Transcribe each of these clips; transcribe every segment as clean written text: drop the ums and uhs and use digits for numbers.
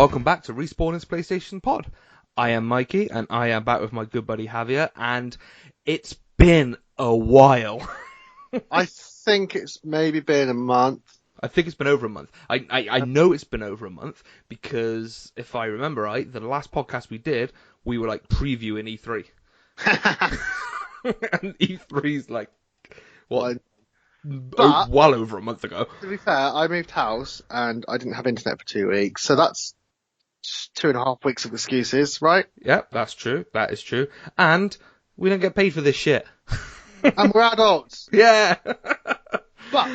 welcome back to Respawning's PlayStation Pod. I am Mikey, and I am back with my good buddy Javier, and it's been a while. I think it's maybe been a month. I think it's been over a month. I know it's been over a month, because if I remember right, the last podcast we did, we were like previewing E3. And E3's like, what? But, well over a month ago. To be fair, I moved house and I didn't have internet for 2 weeks, so that's 2.5 weeks of excuses, right? Yeah, that's true. That is true. And we don't get paid for this shit. And we're adults. Yeah. But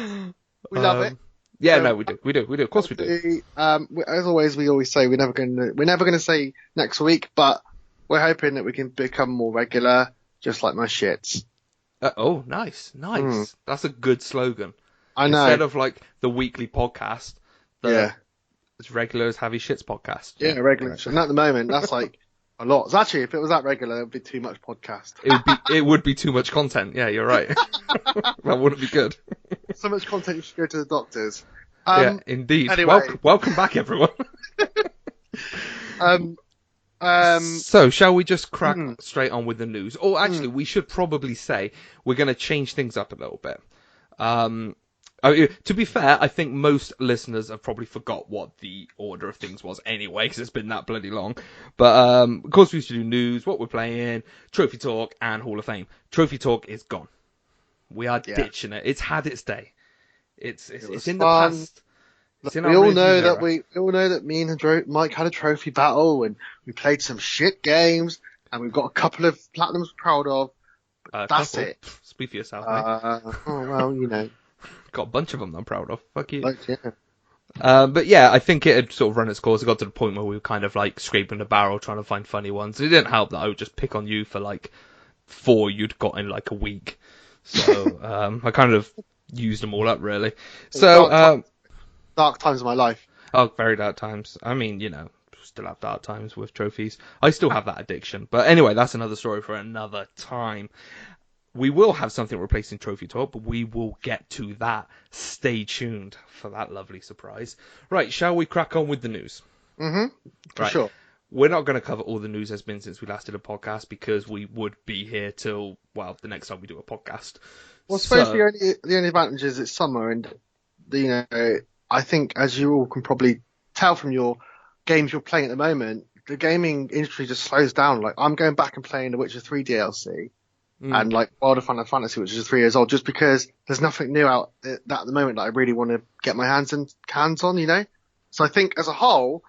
we love it. Yeah, So, no, we do. Of course we do. As always, we always say we're never gonna say next week, but we're hoping that we can become more regular, just like my shits. Oh, nice. That's a good slogan. I know. Instead of like the weekly podcast, Yeah. it's regular as Heavy Shits podcast. Yeah, regular. And at the moment, that's like a lot. So actually, if it was that regular, it would be too much podcast. It would be too much content. Yeah, you're right. That wouldn't be good. So much content, you should go to the doctors. Yeah, indeed. Anyway. Welcome back, everyone. So, shall we just crack straight on with the news? Or actually, we should probably say we're going to change things up a little bit. To be fair, I think most listeners have probably forgot what the order of things was anyway, because it's been that bloody long. But, of course, we should do news, what we're playing, Trophy Talk, and Hall of Fame. Trophy Talk is gone. We are ditching it. It's had its day. It's in the past. We all know that me and Mike had a trophy battle, and we played some shit games, and we've got a couple of platinums we're proud of. But that's it. Speak for yourself, mate. Oh well, you know. Got a bunch of them I'm proud of. Fuck you. Yeah. But yeah, I think it had sort of run its course. It got to the point where we were kind of like scraping the barrel trying to find funny ones. It didn't help that I would just pick on you for like 4 you'd got in like a week. So I kind of used them all up really. So dark times of my life. Oh, very dark times. I mean, you know, still have dark times with trophies. I still have that addiction. But anyway, that's another story for another time. We will have something replacing Trophy Talk, but we will get to that. Stay tuned for that lovely surprise. Right, shall we crack on with the news? For sure. We're not going to cover all the news there's been since we last did a podcast, because we would be here till, well, the next time we do a podcast. Well, I suppose the only advantage is it's summer, and, you know, I think, as you all can probably tell from your games you're playing at the moment, the gaming industry just slows down. Like, I'm going back and playing The Witcher 3 DLC, and like World of Final Fantasy, which is 3 years old, just because there's nothing new out at the moment that I really want to get my hands on, you know? So I think, as a whole,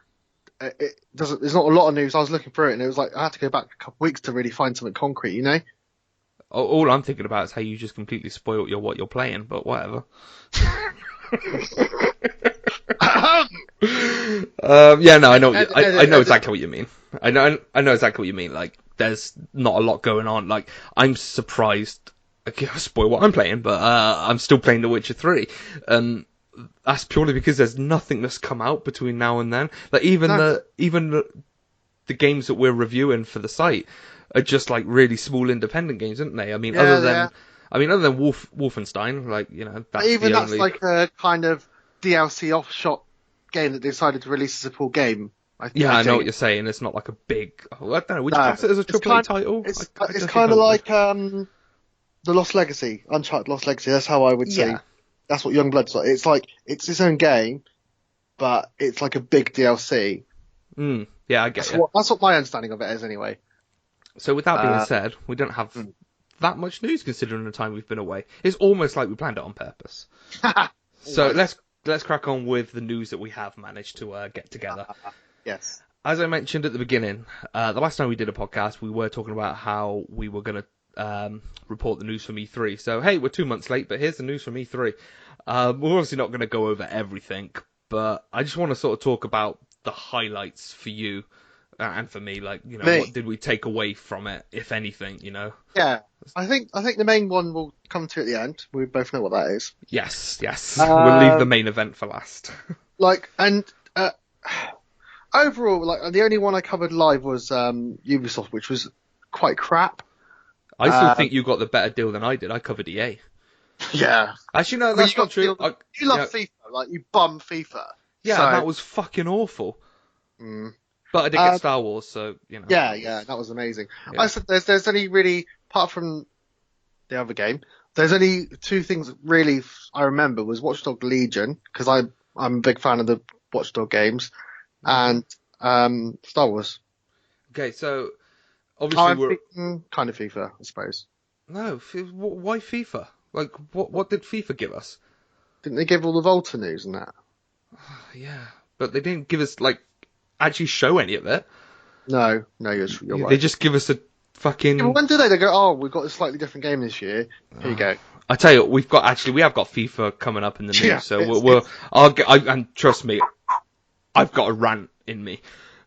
there's not a lot of news. I was looking through it, and it was like, I had to go back a couple of weeks to really find something concrete, you know? All I'm thinking about is how you just completely spoiled what you're playing, but whatever. Yeah, no, I know exactly what you mean. I know exactly what you mean. Like, there's not a lot going on. Like, I'm surprised. Okay, I'll spoil what I'm playing, but I'm still playing The Witcher 3. That's purely because there's nothing that's come out between now and then. Like, even the games that we're reviewing for the site are just like really small independent games, aren't they? I mean, other than Wolfenstein, like, you know, that's like a kind of DLC offshot game that they decided to release as a full game. I know what you're saying. It's not like a big. I don't know. Would you class it as a AAA title? It's kind of like the Lost Legacy, Uncharted Lost Legacy. That's how I would say. That's what Youngblood's like. It's like it's its own game, but it's like a big DLC. Yeah, I get it. That's what my understanding of it is, anyway. So with that being said, we don't have that much news considering the time we've been away. It's almost like we planned it on purpose. So let's crack on with the news that we have managed to get together. Yes. As I mentioned at the beginning, the last time we did a podcast, we were talking about how we were going to report the news from E3. So, hey, we're 2 months late, but here's the news from E3. We're obviously not going to go over everything, but I just want to sort of talk about the highlights for you and for me. Like, you know, what did we take away from it, if anything, you know? Yeah. I think the main one we'll come to at the end. We both know what that is. Yes. We'll leave the main event for last. Overall, like, the only one I covered live was Ubisoft, which was quite crap. I still think you got the better deal than I did. I covered EA. Yeah. Actually, no, that's not true. You love FIFA, like, you bum FIFA. Yeah, that was fucking awful. Mm. But I did get Star Wars, so, you know. Yeah, that was amazing. Yeah. I said there's only really, apart from the other game, there's only two things that really I remember was Watch Dogs Legion, because I'm a big fan of the Watch Dogs games, and Star Wars. Okay, so obviously we're kind of FIFA, I suppose. No, why FIFA? Like, what did FIFA give us? Didn't they give all the Volta news and that? Yeah, but they didn't give us, like, actually show any of it. No, you're right. They just give us a fucking... Yeah, when do they? They go, oh, we've got a slightly different game this year. Here you go. I tell you, we have got FIFA coming up in the news, Yeah, so and trust me, I've got a rant in me.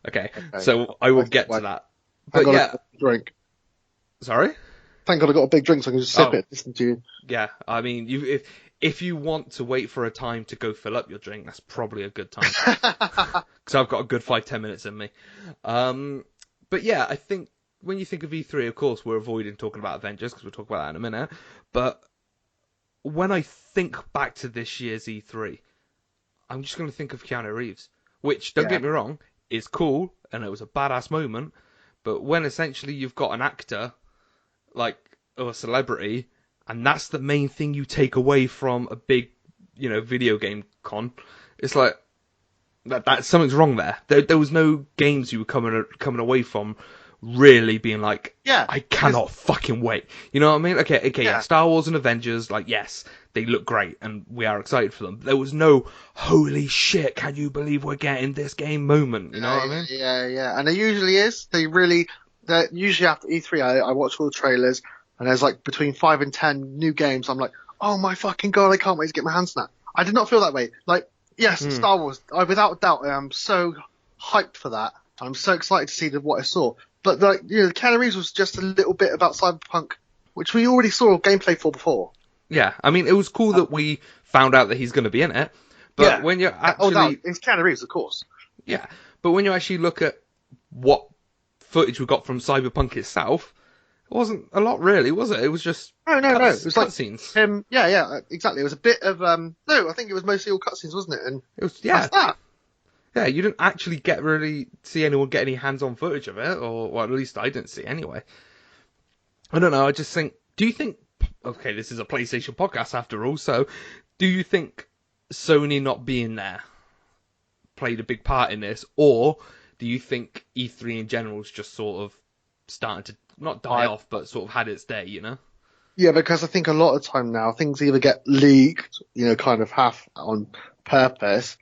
Okay. So I will get to that. But yeah, drink. Sorry? Thank God I got a big drink so I can just sip it, listen to you. Yeah, I mean, if you want to wait for a time to go fill up your drink, that's probably a good time. Because I've got a good 5-10 minutes in me. But yeah, I think when you think of E3, of course, we're avoiding talking about Avengers because we'll talk about that in a minute. But when I think back to this year's E3, I'm just going to think of Keanu Reeves, which, don't get me wrong, is cool and it was a badass moment. But when essentially you've got an actor, like, or a celebrity, and that's the main thing you take away from a big, video game con, it's like, that something's wrong there. There was no games you were coming away from really being like, I cannot fucking wait. You know what I mean? Okay, yeah, Star Wars and Avengers, like, yes, they look great, and we are excited for them. There was no, holy shit, can you believe we're getting this game moment? You know what I mean? Yeah. And there usually is. Usually after E3, I watch all the trailers, and there's like between 5 and 10 new games. I'm like, oh my fucking God, I can't wait to get my hands on that. I did not feel that way. Like, yes, Star Wars, without a doubt, I am so hyped for that. I'm so excited to see what I saw. But, like, Keanu Reeves was just a little bit about Cyberpunk, which we already saw gameplay for before. Yeah, I mean, it was cool that we found out that he's going to be in it. But when you're actually... Oh, no, it's Keanu Reeves, of course. Yeah, but when you actually look at what footage we got from Cyberpunk itself, it wasn't a lot, really, was it? It was just No. It was like cutscenes. Yeah, exactly. It was a bit of... No, I think it was mostly all cutscenes, wasn't it? And it was, that's that. Yeah, you didn't actually really see anyone get any hands-on footage of it, or well, at least I didn't see anyway. I don't know, I just think... Do you think... Okay, this is a PlayStation podcast after all, so do you think Sony not being there played a big part in this, or do you think E3 in general is just sort of starting to, not die off, but sort of had its day, Yeah, because I think a lot of time now, things either get leaked, kind of half on purpose,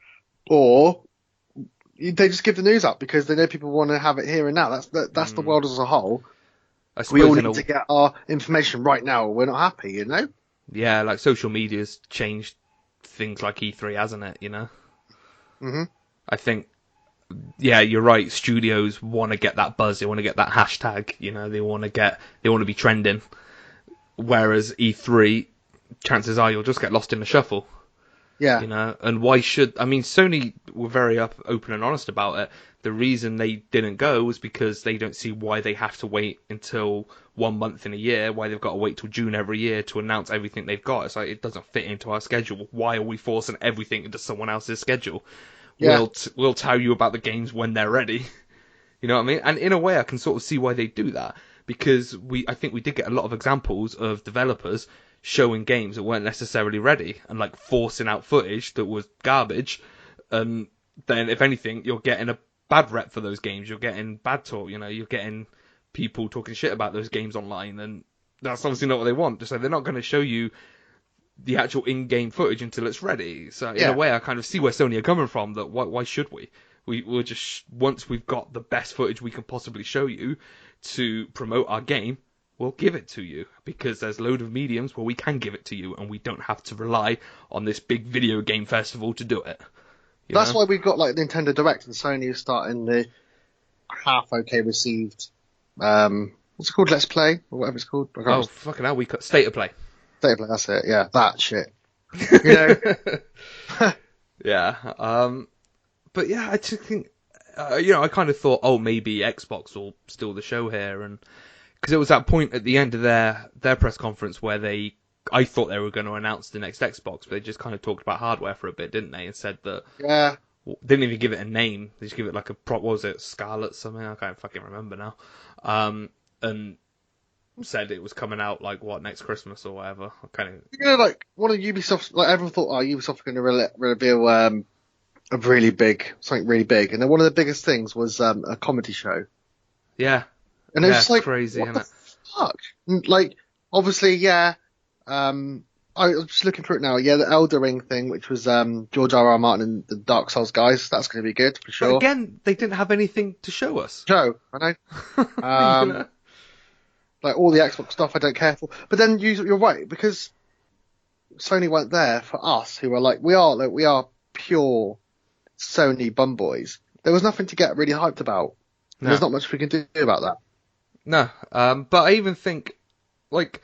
or they just give the news up because they know people want to have it here and now. That's the world as a whole. We all need to get our information right now, or we're not happy, Yeah, like social media's changed things like E3, hasn't it, Mm-hmm. I think, yeah, you're right. Studios want to get that buzz. They want to get that hashtag. They want to be trending. Whereas E3, chances are you'll just get lost in the shuffle. Yeah. And why should... I mean, Sony were very open and honest about it. The reason they didn't go was because they don't see why they have to wait until 1 month in a year, why they've got to wait till June every year to announce everything they've got. It's like, it doesn't fit into our schedule. Why are we forcing everything into someone else's schedule? Yeah. We'll tell you about the games when they're ready. You know what I mean? And in a way, I can sort of see why they do that. Because I think we did get a lot of examples of developers showing games that weren't necessarily ready and like forcing out footage that was garbage. Then if anything, you're getting a bad rep for those games. You're getting bad talk. You're getting people talking shit about those games online, and that's obviously not what they want. So they're not going to show you the actual in-game footage until it's ready. So in a way, I kind of see where Sony are coming from. That why should we? We'll just, once we've got the best footage we can possibly show you to promote our game, we'll give it to you, because there's a load of mediums where we can give it to you, and we don't have to rely on this big video game festival to do it. That's why we've got like Nintendo Direct, and Sony is starting the half okay received, what's it called, Let's Play, or whatever it's called. Oh, fucking hell, we got State of Play. State of Play, that's it, yeah, that shit. Yeah, but yeah, I just think, I kind of thought, oh, maybe Xbox will steal the show here, and because it was that point at the end of their press conference where I thought they were going to announce the next Xbox, but they just kind of talked about hardware for a bit, didn't they? And said that didn't even give it a name. They just give it like a prop. What was it? Scarlet something? I can't fucking remember now. And said it was coming out like next Christmas or whatever. Like one of Ubisoft's, like everyone thought, Ubisoft were going to reveal something really big, and then one of the biggest things was a comedy show. Yeah, and it was like crazy, what isn't the it? fuck? And, like obviously, yeah. I'm just looking through it now. Yeah, the Elder Ring thing, which was George R. R. Martin and the Dark Souls guys. That's going to be good for sure. But again, they didn't have anything to show us. Joe, I know. Like all the Xbox stuff, I don't care for. But then you're right, because Sony weren't there for us, who are like we are pure Sony bum boys. There was nothing to get really hyped about. No. There's not much we can do about that. No, but I even think, like,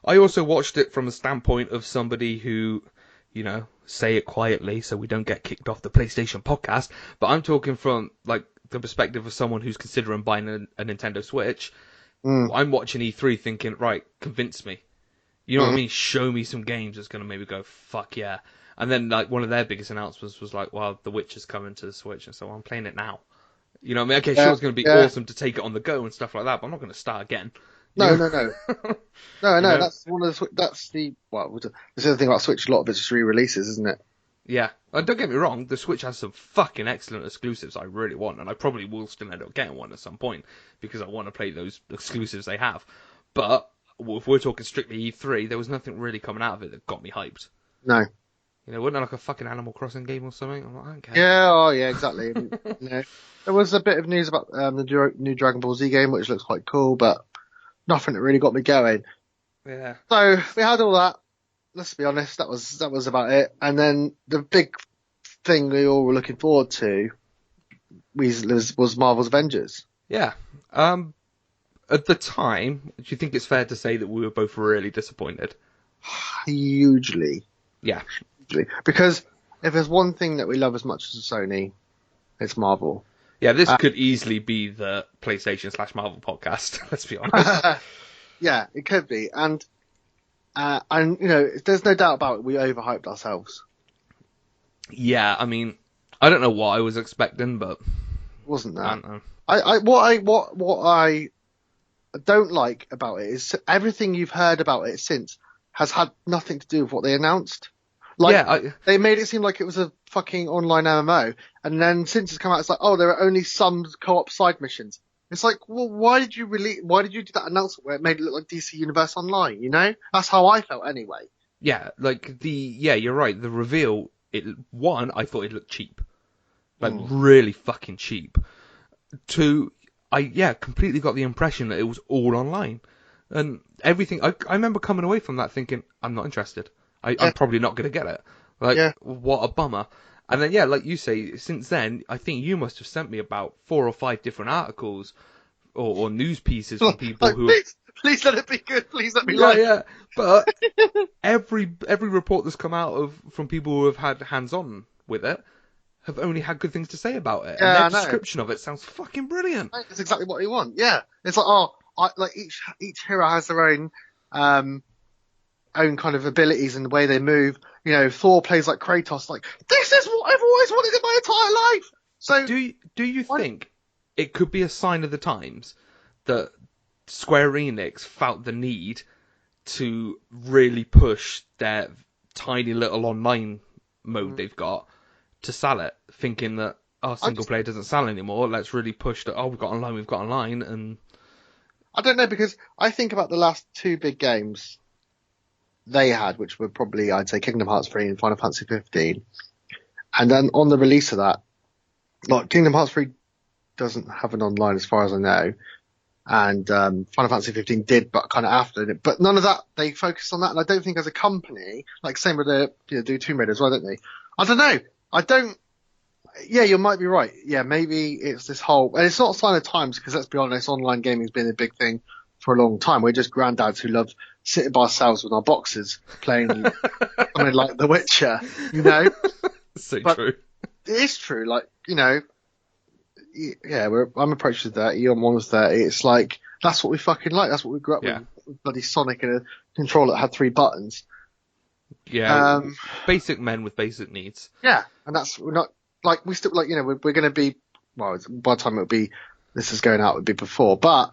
I also watched it from a standpoint of somebody who, say it quietly so we don't get kicked off the PlayStation podcast, but I'm talking from, like, the perspective of someone who's considering buying a Nintendo Switch. I'm watching E3 thinking, right, convince me. You know what I mean? Show me some games that's going to maybe go, fuck yeah. And then, like, one of their biggest announcements was like, well, The Witcher's coming to the Switch, and so I'm playing it now. You know what I mean? Okay, sure, it's going to be awesome to take it on the go and stuff like that, but I'm not going to start again. No. That's one of the. That's the. Well, the other thing about Switch. A lot of it's just re-releases, isn't it? Yeah, and don't get me wrong. The Switch has some fucking excellent exclusives I really want, and I probably will still end up getting one at some point because I want to play those exclusives they have. But if we're talking strictly E3, there was nothing really coming out of it that got me hyped. No. Wasn't it like a fucking Animal Crossing game or something? I'm like, I don't care. Yeah, exactly. There was a bit of news about the new Dragon Ball Z game, which looks quite cool, but nothing that really got me going. Yeah. So we had all that. Let's be honest, that was about it. And then the big thing we all were looking forward to was Marvel's Avengers. Yeah. At the time, do you think it's fair to say that we were both really disappointed? Hugely. Yeah. Hugely. Because if there's one thing that we love as much as Sony, it's Marvel. Yeah, this could easily be the PlayStation/Marvel podcast. Let's be honest. Yeah, it could be, and there's no doubt about it. We overhyped ourselves. Yeah, I mean, I don't know what I was expecting, but wasn't that? I don't know. What I don't like about it is everything you've heard about it since has had nothing to do with what they announced. They made it seem like it was a fucking online MMO, and then since it's come out, it's like, oh, there are only some co-op side missions. It's like, well, why did you do that announcement where it made it look like DC Universe Online? That's how I felt anyway. Yeah, you're right. The reveal, I thought it looked cheap, really fucking cheap. Two, I completely got the impression that it was all online, and everything. I remember coming away from that thinking, I'm not interested. I'm probably not going to get it. What a bummer. And then, like you say, since then, I think you must have sent me about 4 or 5 different articles or news pieces from people who... Please let it be good. Please let me like. Yeah. But every report that's come out from people who have had hands-on with it have only had good things to say about it. Yeah, and their description of it sounds fucking brilliant. That's exactly what you want. Yeah. It's like, each hero has their own kind of abilities and the way they move. Thor plays like Kratos. Like, this is what I've always wanted in my entire life. So, do you think it could be a sign of the times that Square Enix felt the need to really push their tiny little online mode they've got to sell it, thinking that single player doesn't sell anymore. Let's really push that. Oh, we've got online, and I don't know, because I think about the last 2 big games they had, which were probably, I'd say, Kingdom Hearts 3 and Final Fantasy 15. And then on the release of that, Kingdom Hearts 3 doesn't have an online as far as I know. And Final Fantasy 15 did, but kind of after it. But none of that, they focused on that. And I don't think as a company, same with do Tomb Raider as well, don't they? I don't know. Yeah, you might be right. Yeah, maybe it's this whole... And it's not a sign of times, because let's be honest, online gaming's been a big thing for a long time. We're just granddads who love sitting by ourselves with our boxes playing something like The Witcher, So but true. It is true. I'm approaching 30, you're almost 30. It's like, that's what we fucking like. That's what we grew up with. Bloody Sonic and a controller that had 3 buttons. Yeah, basic men with basic needs. Yeah, and we're not, like we still like we're going to be by the time this is going out, it would be before, but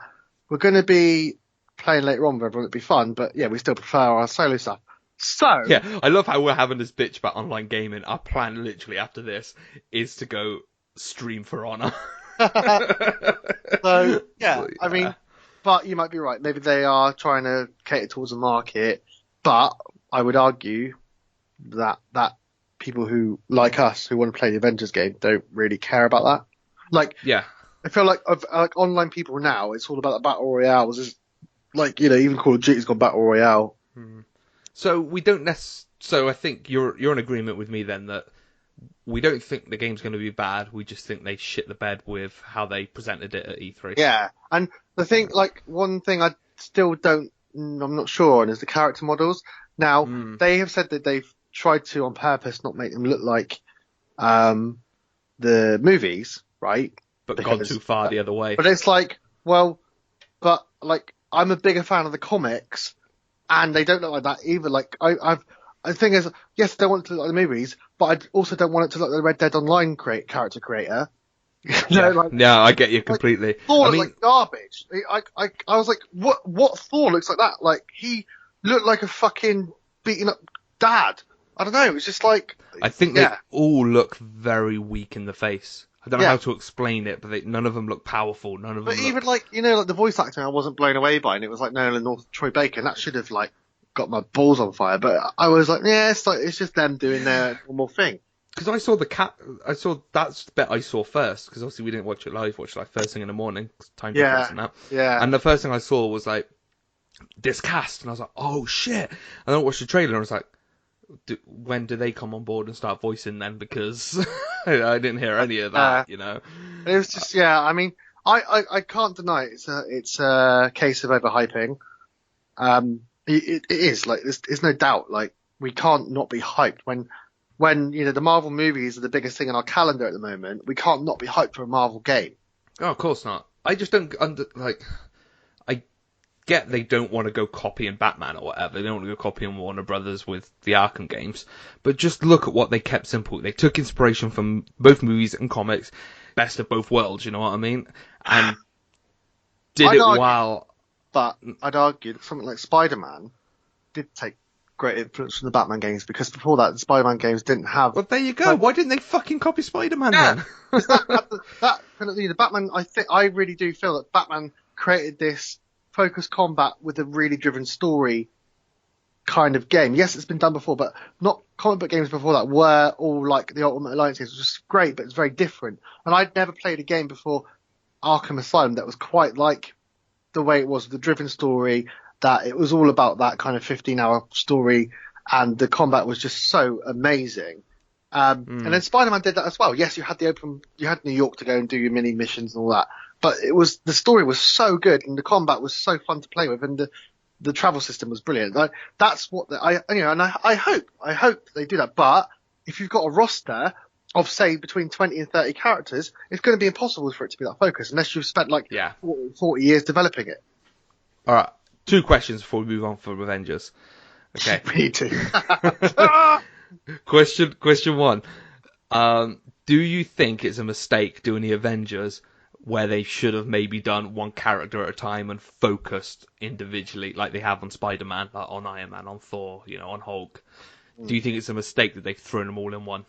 we're going to be playing later on with everyone. It'd be fun, but yeah, we still prefer our solo stuff. So yeah, I love how we're having this bitch about online gaming. Our plan, literally after this, is to go stream For Honor. So yeah, I mean, but you might be right. Maybe they are trying to cater towards the market, but I would argue that people who like us who want to play the Avengers game don't really care about that. Like, yeah, I feel like online people now, it's all about the battle royales. Is like even Call of Duty's got battle royale. So we don't So I think you're in agreement with me then that we don't think the game's going to be bad. We just think they shit the bed with how they presented it at E3. Yeah, and the thing, one thing I still I'm not sure on is the character models. Now they have said that they've tried to on purpose not make them look like the movies, right? But gone too far the other way. But it's I'm a bigger fan of the comics, and they don't look like that either. Like the thing is, yes, I don't want it to look like the movies, but I also don't want it to look like the Red Dead Online character creator. Yeah, I get you completely. Thor looked like garbage. I was like, what Thor looks like that? Like he looked like a fucking beaten up dad. I don't know. It's just like I think they all look very weak in the face. I don't know how to explain it, but none of them look powerful. None of them. But even like the voice acting, I wasn't blown away by, and it was like Nolan North, Troy Baker, and that should have got my balls on fire. But I was like, yeah, it's just them doing their normal thing. Because that's the bit I saw first, because obviously we didn't watch it live, watched it first thing in the morning, time difference and that. Yeah. And the first thing I saw was this cast, and I was like, oh shit. And then I watched the trailer and I was like, when do they come on board and start voicing then? Because I didn't hear any of that, It was just, I mean, I can't deny it's a case of overhyping. It is, there's no doubt, we can't not be hyped when the Marvel movies are the biggest thing in our calendar at the moment. We can't not be hyped for a Marvel game. Oh, of course not. I just don't I get they don't want to go copying Batman or whatever. They don't want to go copying Warner Brothers with the Arkham games. But just look at what they kept simple. They took inspiration from both movies and comics, best of both worlds. You know what I mean? And did it well. But I'd argue that something like Spider-Man did take great influence from the Batman games, because before that, the Spider-Man games didn't have. Well, there you go. Why didn't they fucking copy Spider-Man then? The Batman. I really do feel that Batman created this focused combat with a really driven story kind of game. Yes, it's been done before, but not comic book games before that were all like the Ultimate Alliance games, which was great, but it's very different. And I'd never played a game before Arkham Asylum that was quite like the way it was, the driven story, that it was all about that kind of 15-hour story, and the combat was just so amazing. And then Spider-Man did that as well. Yes, you had New York to go and do your mini missions and all that, but the story was so good, and the combat was so fun to play with, and the travel system was brilliant. That's what I hope they do that. But if you've got a roster of, say, between 20 and 30 characters, it's going to be impossible for it to be that focused unless you've spent 40 years developing it. All right, 2 questions before we move on for Avengers. Okay. Me too. Question 1. Do you think it's a mistake doing the Avengers where they should have maybe done one character at a time and focused individually, like they have on Spider-Man, like on Iron Man, on Thor, on Hulk? Do you think it's a mistake that they've thrown them all in one?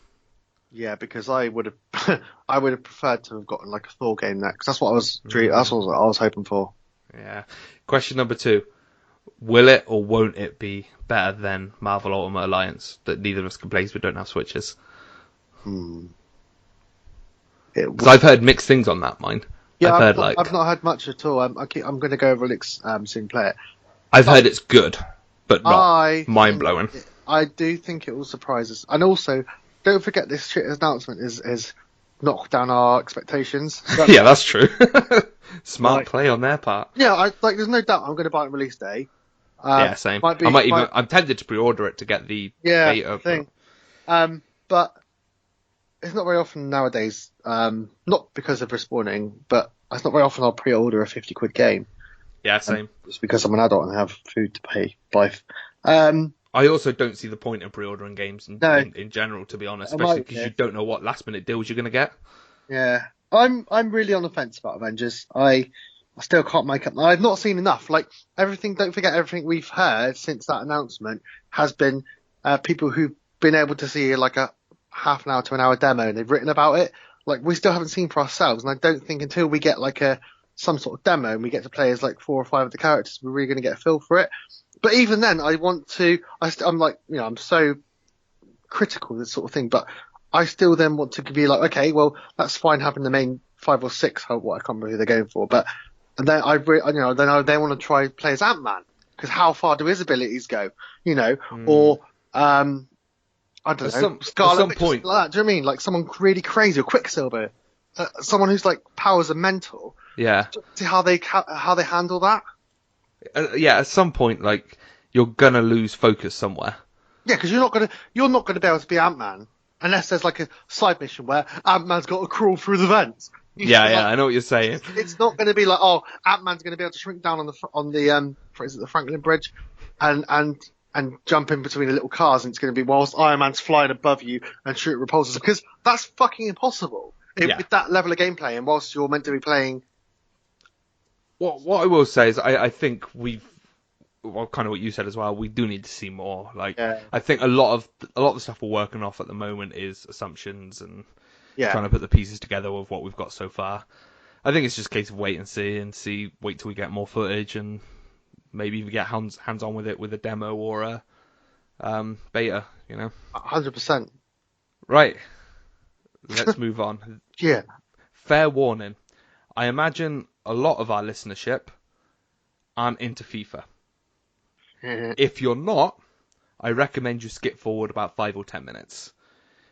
Yeah, because I would have preferred to have gotten a Thor game next. That's what I was hoping for. Yeah. Question number 2. Will it or won't it be better than Marvel Ultimate Alliance that neither of us can play because we don't have Switches? Because I've heard mixed things on that, mind. Yeah, I've not heard much at all. I'm going to go over Alex soon play it. I've heard it's good, but not mind-blowing. I do think it will surprise us. And also, don't forget this shit announcement is knocked down our expectations. Yeah, that's true. Smart play on their part. Yeah, there's no doubt I'm going to buy it on release day. Yeah, same. I'm tempted to pre-order it to get the beta thing. But it's not very often nowadays. Not because of respawning, but it's not very often I'll pre-order a £50 game. Yeah, same. It's because I'm an adult and have food to buy. I also don't see the point in pre-ordering games in general, to be honest, especially because you don't know what last-minute deals you're going to get. Yeah, I'm really on the fence about Avengers. I still can't make up. I've not seen enough. Like everything. Don't forget everything we've heard since that announcement has been people who've been able to see like a half an hour to an hour demo and they've written about it. Like we still haven't seen for ourselves, and I don't think until we get like some sort of demo and we get to play as like 4 or 5 of the characters, we're really going to get a feel for it. But even then, I want to. I'm like, I'm so critical of this sort of thing, but I still then want to be like, okay, well, that's fine having the main 5 or 6. What I can't remember who they're going for, but and then then I want to try play as Ant-Man because how far do his abilities go? Or I don't know, Scarlet some Witch, point. like that. Do you know what I mean? Like someone really crazy, or Quicksilver, someone who's like powers are mental. Yeah. See how they handle that. Yeah, at some point, like you're gonna lose focus somewhere. Yeah, because you're not gonna be able to be Ant-Man unless there's like a side mission where Ant-Man's got to crawl through the vents. Yeah, I know what you're saying. It's not going to be like, oh, Ant-Man's going to be able to shrink down on the Franklin Bridge, and jump in between the little cars, and it's going to be whilst Iron Man's flying above you and shoot repulsors, because that's fucking impossible with that level of gameplay, and whilst you're meant to be playing. What I will say is I think kind of what you said as well, we do need to see more. Like, I think a lot of the stuff we're working off at the moment is assumptions and trying to put the pieces together with what we've got so far. I think it's just a case of wait till we get more footage and maybe even get hands on with it with a demo or a beta, 100%. Right. Let's move on. Yeah. Fair warning. I imagine a lot of our listenership aren't into FIFA. If you're not, I recommend you skip forward about 5 or 10 minutes.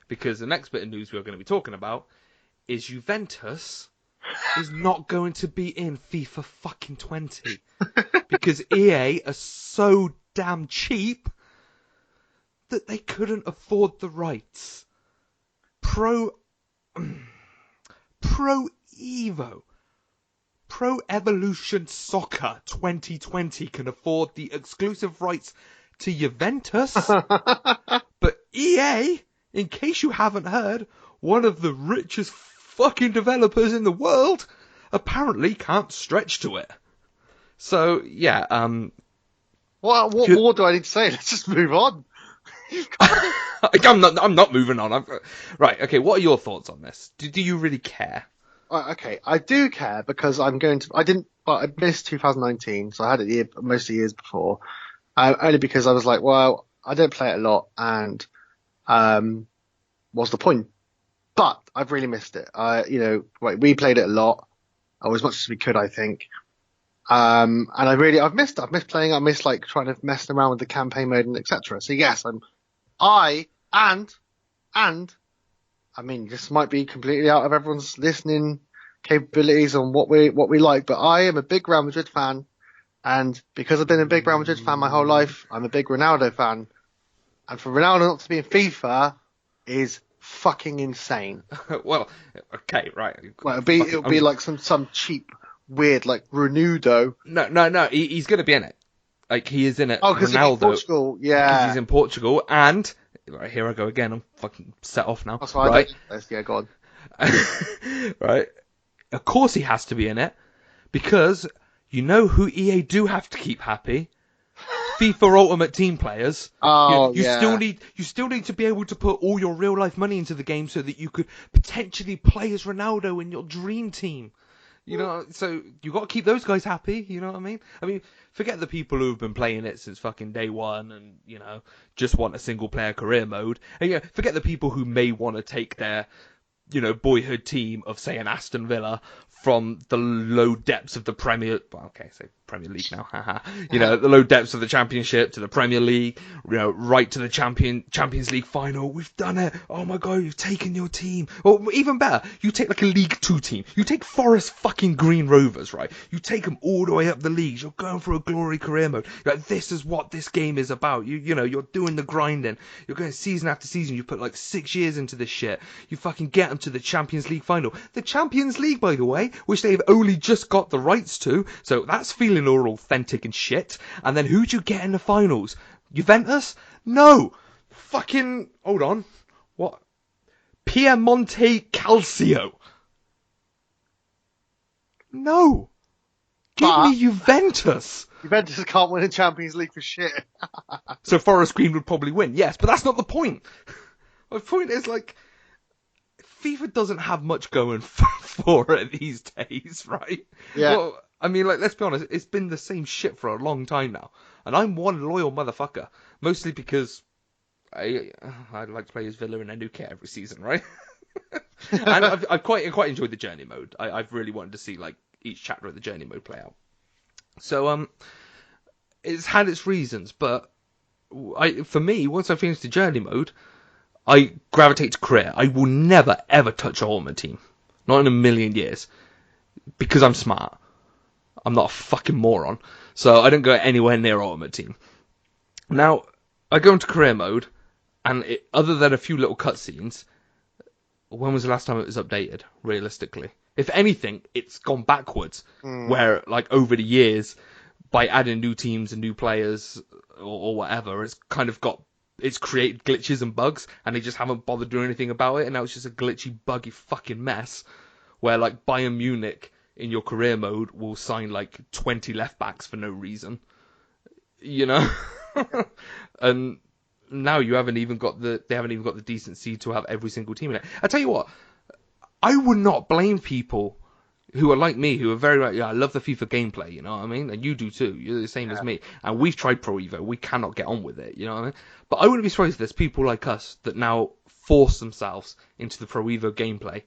Because the next bit of news we're going to be talking about is Juventus is not going to be in FIFA fucking 20. Because EA are so damn cheap that they couldn't afford the rights. Pro Evolution Soccer 2020 can afford the exclusive rights to Juventus, but EA, in case you haven't heard, one of the richest fucking developers in the world, apparently can't stretch to it. So, yeah, What more do I need to say? Let's just move on. I'm not moving on. Right, okay, what are your thoughts on this? Do you really care? Okay, I do care because I missed 2019, so I had it most of the years before. Only because I was like, well, I don't play it a lot, and what's the point? But I've really missed it. We played it a lot, or as much as we could, I think. And I've missed playing. I miss like trying to mess around with the campaign mode and etc. So yes, I mean, this might be completely out of everyone's listening capabilities on what we like, but I am a big Real Madrid fan, and because I've been a big Real Madrid fan my whole life, I'm a big Ronaldo fan, and for Ronaldo not to be in FIFA is fucking insane. Well, okay, right. Well, it'll be like some cheap, weird, like Ronaldo. No, he's going to be in it. Like, he is in it. Oh, because he's in Portugal, yeah. Because he's in Portugal, and... Right, here I go again. I'm fucking set off now. That's right. Yeah, go on. Right. Of course he has to be in it, because you know who EA do have to keep happy? FIFA Ultimate Team players. Oh, you still need to be able to put all your real life money into the game so that you could potentially play as Ronaldo in your dream team. So you got to keep those guys happy. You know what I mean? I mean, forget the people who have been playing it since fucking day one and just want a single player career mode. And forget the people who may want to take their boyhood team of, say, an Aston Villa from the low depths of the Premier League now, haha. The low depths of the Championship to the Premier League, right to the Champions League final. We've done it. Oh my God, you've taken your team. Or even better, you take like a League 2 team. You take Forest fucking Green Rovers, right? You take them all the way up the leagues. You're going for a glory career mode. Like, this is what this game is about. You're doing the grinding. You're going season after season. You put like 6 years into this shit. You fucking get them to the Champions League final. The Champions League, by the way, which they've only just got the rights to, so that's feeling all authentic and shit. And then who'd you get in the finals? Juventus? No! Fucking... Hold on. What? Piemonte Calcio? No! Give me Juventus! Juventus can't win a Champions League for shit. So Forest Green would probably win, yes, but that's not the point. My point is, like, FIFA doesn't have much going for it these days, right? Yeah. Well, I mean, like, let's be honest, it's been the same shit for a long time now. And I'm one loyal motherfucker. Mostly because I like to play as Villa in a new kit every season, right? And I've quite enjoyed the journey mode. I've really wanted to see, like, each chapter of the journey mode play out. So, it's had its reasons, but for me, once I finish the journey mode, I gravitate to career. I will never, ever touch a Ultimate Team. Not in a million years. Because I'm smart. I'm not a fucking moron. So I don't go anywhere near Ultimate Team. Now, I go into career mode, and other than a few little cutscenes, when was the last time it was updated, realistically? If anything, it's gone backwards. Where, like, over the years, by adding new teams and new players, or whatever, it's created glitches and bugs, and they just haven't bothered doing anything about it, and now it's just a glitchy, buggy fucking mess, where, like, Bayern Munich, in your career mode, will sign, like, 20 left backs for no reason. You know? And now they haven't even got the decency to have every single team in it. I tell you what, I would not blame people who are like me, who are very like, I love the FIFA gameplay, you know what I mean? And you do too. You're the same as me. And we've tried Pro Evo. We cannot get on with it, you know what I mean? But I wouldn't be surprised if there's people like us that now force themselves into the Pro Evo gameplay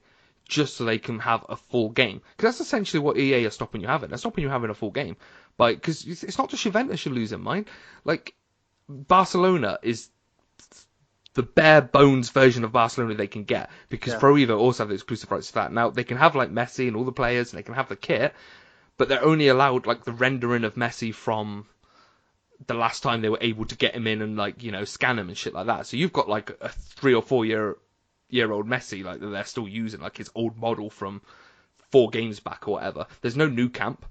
just so they can have a full game. Because that's essentially what EA are stopping you having. They're stopping you having a full game. Because it's not just Juventus you're losing, mind. Like, Barcelona is the bare bones version of Barcelona they can get, because Pro Evo also have the exclusive rights to that. Now they can have like Messi and all the players, and they can have the kit, but they're only allowed like the rendering of Messi from the last time they were able to get him in and, like, you know, scan him and shit like that. So you've got like a 3 or 4 year old Messi, like, that they're still using, like his old model from 4 games back or whatever. There's no new camp.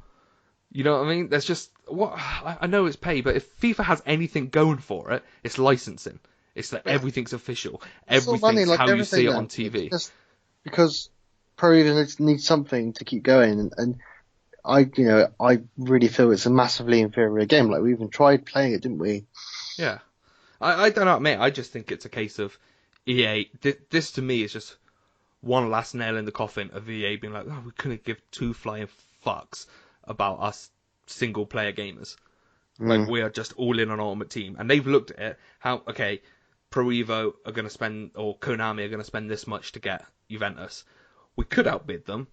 You know what I mean? There's just I know it's pay, but if FIFA has anything going for it, it's licensing. It's that everything's official. Everything's how you see it on TV. Just because Pro Evo needs something to keep going, and I really feel it's a massively inferior game. Like, we even tried playing it, didn't we? Yeah. I don't know, mate. I just think it's a case of EA. This to me is just one last nail in the coffin of EA being like, oh, we couldn't give 2 flying fucks about us single player gamers. Like, we are just all in on Ultimate Team. And they've looked at it, okay, Pro Evo are going to spend, or Konami are going to spend this much to get Juventus. We could outbid them,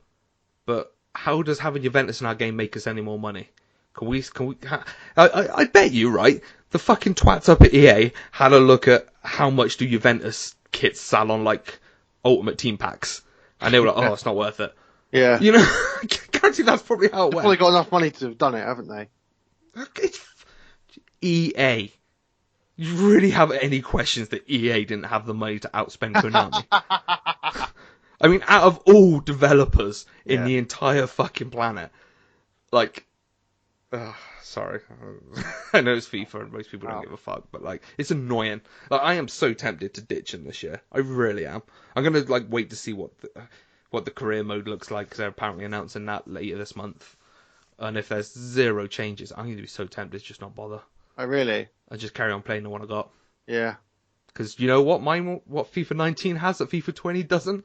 but how does having Juventus in our game make us any more money? I bet you, right, the fucking twats up at EA had a look at how much do Juventus kits sell on, like, Ultimate Team packs. And they were like, oh, it's not worth it. Yeah. You know, I guarantee that's probably how it went. They've probably got enough money to have done it, haven't they? It's EA. You really have any questions that EA didn't have the money to outspend Konami? I mean, out of all developers in the entire fucking planet, like, sorry, I know it's FIFA and most people don't give a fuck, but, like, it's annoying. Like, I am so tempted to ditch them this year. I really am. I'm gonna, like, wait to see what the career mode looks like, because they're apparently announcing that later this month. And if there's 0 changes, I'm going to be so tempted to just not bother. Oh, really? I just carry on playing the one I got. Yeah. Because you know what what FIFA 19 has that FIFA 20 doesn't?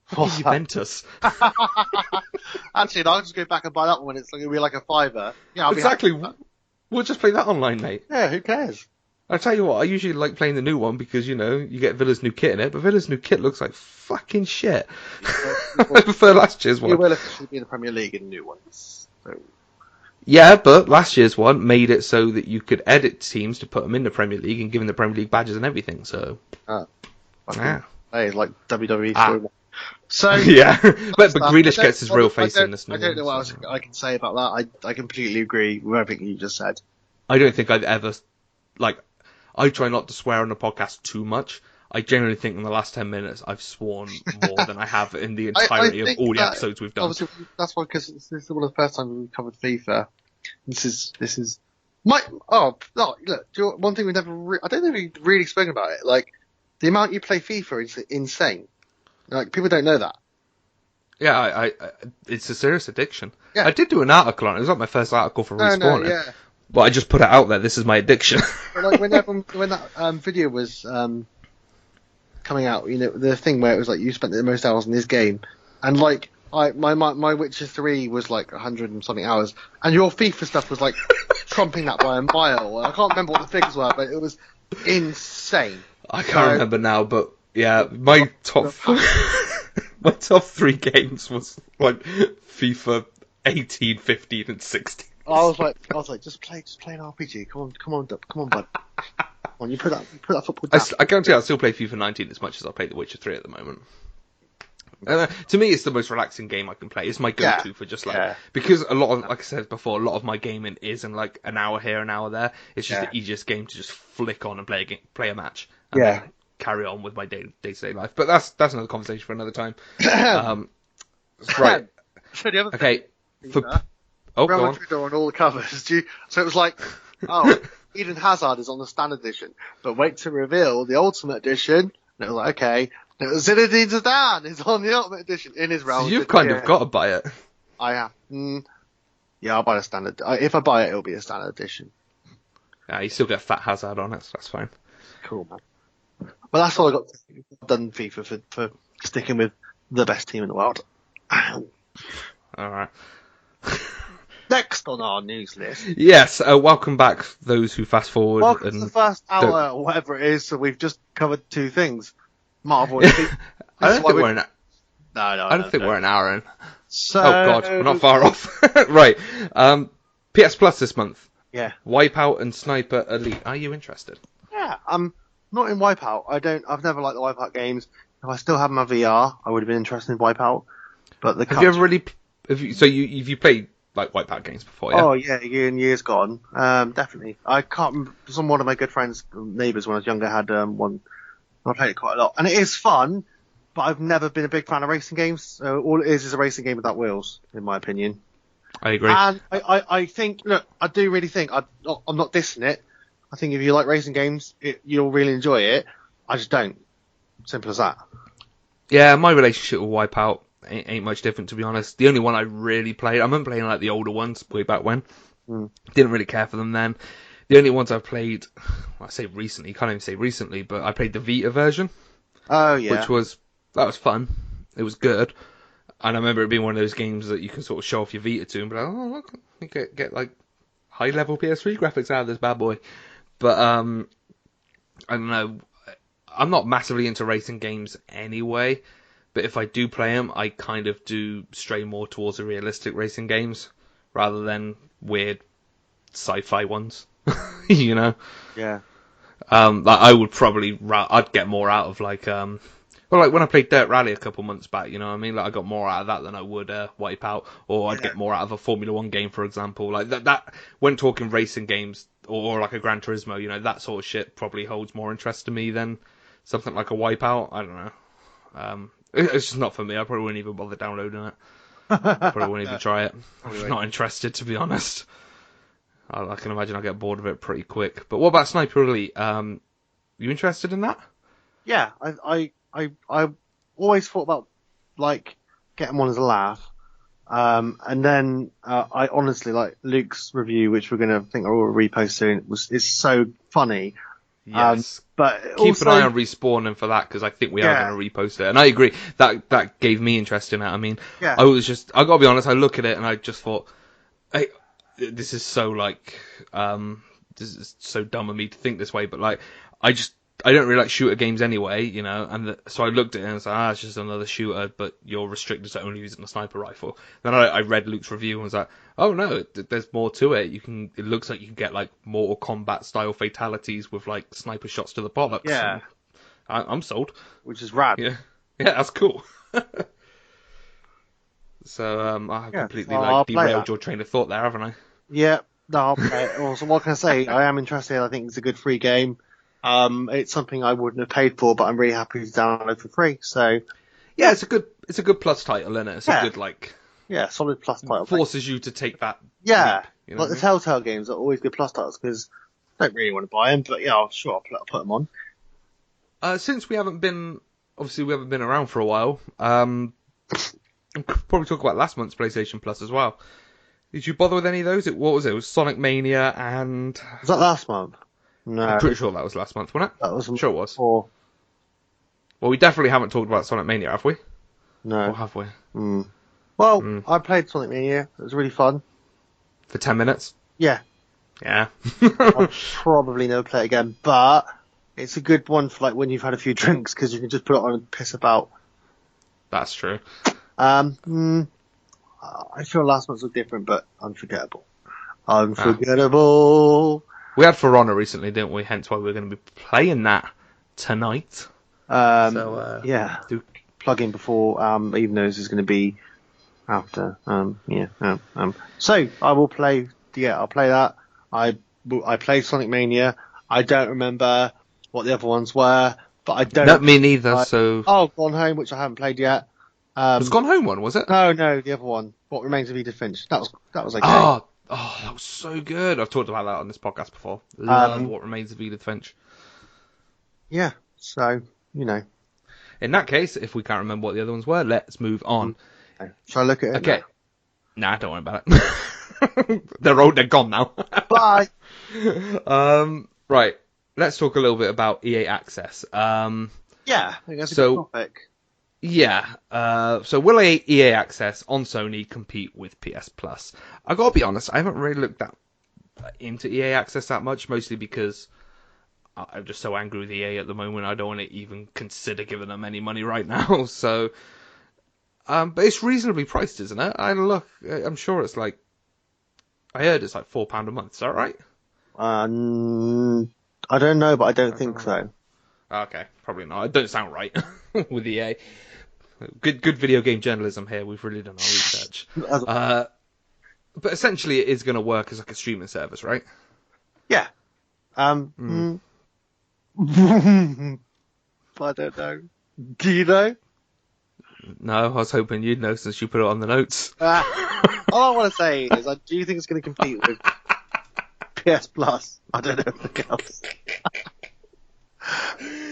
Fucking Juventus. Actually, I'll just go back and buy that one. It's going to be like a $5. Yeah, exactly. We'll just play that online, mate. Yeah, who cares? I'll tell you what, I usually like playing the new one because, you know, you get Villa's new kit in it, but Villa's new kit looks like fucking shit. I prefer last year's one. You will officially be in the Premier League in the new ones. So. Yeah, but last year's one made it so that you could edit teams to put them in the Premier League and give them the Premier League badges and everything, so... Hey, it's like WWE. So yeah, but Grealish gets his real face in this new one. I don't know what else I can say about that. I completely agree with everything you just said. I don't think I've ever... Like, I try not to swear on the podcast too much. I generally think in the last 10 minutes I've sworn more than I have in the entirety of all the episodes we've done. Obviously, that's why, because this is one of the first times we've covered FIFA. This is Look, one thing we never, I don't think we've really spoken about it. Like, the amount you play FIFA is insane. Like, people don't know that. Yeah, I it's a serious addiction. Yeah. I did do an article on it. It was like my first article for respawning. No, yeah. But I just put it out there. This is my addiction. But like when that video was coming out, you know, the thing where it was like you spent the most hours in this game, and like my Witcher 3 was like 100 and something hours, and your FIFA stuff was like trumping that by a mile. I can't remember what the figures were, but it was insane. I can't remember now, but yeah, my top my top 3 games was like FIFA 18, 15, and 16. I was like, just play an RPG. Come on, bud. Come on, you put that football down. I guarantee I still play FIFA 19 as much as I play The Witcher 3 at the moment. To me, it's the most relaxing game I can play. It's my go-to for just like because a lot of, like I said before, a lot of my gaming is in like an hour here, an hour there. It's just the easiest game to just flick on and play a match, and then carry on with my day-to-day life. But that's another conversation for another time. Right. So the other okay. thing, Go Real on. Madrid are on all the covers. So it was like, oh, Eden Hazard is on the standard edition, but wait to reveal the ultimate edition. And it was like, okay, Zinedine Zidane is on the ultimate edition in his realm. So you've kind of got to buy it. I have. Yeah, I'll buy the standard. If I buy it, it'll be a standard edition. Yeah, you still get Fat Hazard on it, so that's fine. Cool, man. Well, that's all I got. I've done FIFA for sticking with the best team in the world. All right. Next on our news list. Yes, welcome back, those who fast forward. Welcome to the first hour, or whatever it is, so we've just covered 2 things. Marvel and I don't think we're an hour in. So... Oh god, we're not far off. Right. PS Plus this month. Yeah. Wipeout and Sniper Elite. Are you interested? Yeah, I'm not in Wipeout. I've never liked the Wipeout games. If I still had my VR, I would have been interested in Wipeout. But have you ever really... Have you played like Wipeout games before, yeah? Oh, yeah, years gone. Definitely. I can't remember, one of my good friends, neighbours when I was younger, had one. I played it quite a lot. And it is fun, but I've never been a big fan of racing games. So all it is a racing game without wheels, in my opinion. I agree. And I think, look, I do really think, I'm not dissing it. I think if you like racing games, you'll really enjoy it. I just don't. Simple as that. Yeah, my relationship with Wipeout ain't much different, to be honest. The only one I really played, I remember playing like the older ones way back when. Didn't really care for them then. The only ones I've played, well, I say recently, can't even say recently, but I played the Vita version. Oh yeah. That was fun. It was good. And I remember it being one of those games that you can sort of show off your Vita to and be like, oh look, you get like high level PS3 graphics out of this bad boy. But I don't know. I'm not massively into racing games anyway. But if I do play them, I kind of do stray more towards the realistic racing games rather than weird sci-fi ones. You know? Yeah. Like I would probably, I'd get more out of like, well, like when I played Dirt Rally a couple months back, you know what I mean? Like I got more out of that than I would Wipeout, or I'd get more out of a Formula 1 game, for example. Like that when talking racing games or like a Gran Turismo, you know, that sort of shit probably holds more interest to me than something like a Wipeout. I don't know. It's just not for me. I probably wouldn't even bother downloading it. Probably wouldn't even try it. I'm just not interested, to be honest. I can imagine I'll get bored of it pretty quick. But what about Sniper Elite? You interested in that? Yeah, I always thought about like getting one as a laugh. And then I honestly like Luke's review, which we're gonna think I will repost soon. Is so funny. Yes. But keep also, an eye on Respawning for that, because I think we are going to repost it. And I agree, that gave me interest in it. I mean, I gotta be honest, I look at it and I just thought, hey, this is so like, this is so dumb of me to think this way, but like, I don't really like shooter games anyway, you know, and so I looked at it and was like, it's just another shooter, but you're restricted to only using a sniper rifle. Then I read Luke's review and was like, oh no, there's more to it. It looks like you can get like Mortal Kombat style fatalities with like sniper shots to the bollocks. Yeah. I'm sold. Which is rad. Yeah, that's cool. So, I completely derailed your train of thought there, haven't I? Yeah, no, I'll play it. Also, what can I say? I am interested. I think it's a good free game. It's something I wouldn't have paid for, but I'm really happy to download for free. So, yeah, it's a good plus title, isn't it? It's a good solid plus title. Forces you to take that. Yeah, leap, You know Like the Telltale games are always good plus titles because I don't really want to buy them, but yeah, sure, I'll put them on. Since we haven't been around for a while, we'll probably talk about last month's PlayStation Plus as well. Did you bother with any of those? What was it? It was Sonic Mania and... Was that last month? No. I'm pretty sure that was last month, wasn't it? That was sure it was. Before. Well, we definitely haven't talked about Sonic Mania, have we? No. Or have we? Well, I played Sonic Mania. It was really fun. For 10 minutes? Yeah. Yeah. I'll probably never play it again, but it's a good one for like when you've had a few drinks because you can just put it on and piss about. That's true. I feel last month's was different, but unforgettable. Unforgettable. We had For Honor recently, didn't we? Hence why we're going to be playing that tonight. Yeah. Do... Plug in before, even though this is going to be after. So I will play. Yeah, I'll play that. I played Sonic Mania. I don't remember what the other ones were, but I don't. Not me neither. So. Oh, Gone Home, which I haven't played yet. Was Gone Home one? Was it? No, the other one. What Remains of Edith Finch. That was okay. Oh, that was so good. I've talked about that on this podcast before. Love What Remains of Edith Finch. Yeah. So In that case, if we can't remember what the other ones were, let's move on. Okay. Shall I look at it? Okay. Nah, don't worry about it. They're gone now. Bye. Right. Let's talk a little bit about EA Access. Yeah, I think that's a good topic. Yeah. So will EA Access on Sony compete with PS Plus? I gotta be honest, I haven't really looked that into EA Access that much, mostly because I'm just so angry with EA at the moment. I don't want to even consider giving them any money right now. So, but it's reasonably priced, isn't it? I'm sure it's like, I heard it's like £4 a month. Is that right? I don't know, but I don't think so. Okay, probably not. It don't sound right with EA. Good video game journalism here. We've really done our research. But essentially, it is going to work as like a streaming service, right? Yeah. I don't know. Do you know? No, I was hoping you'd know since you put it on the notes. All I want to say is, do you think it's going to compete with PS Plus? I don't know anything else.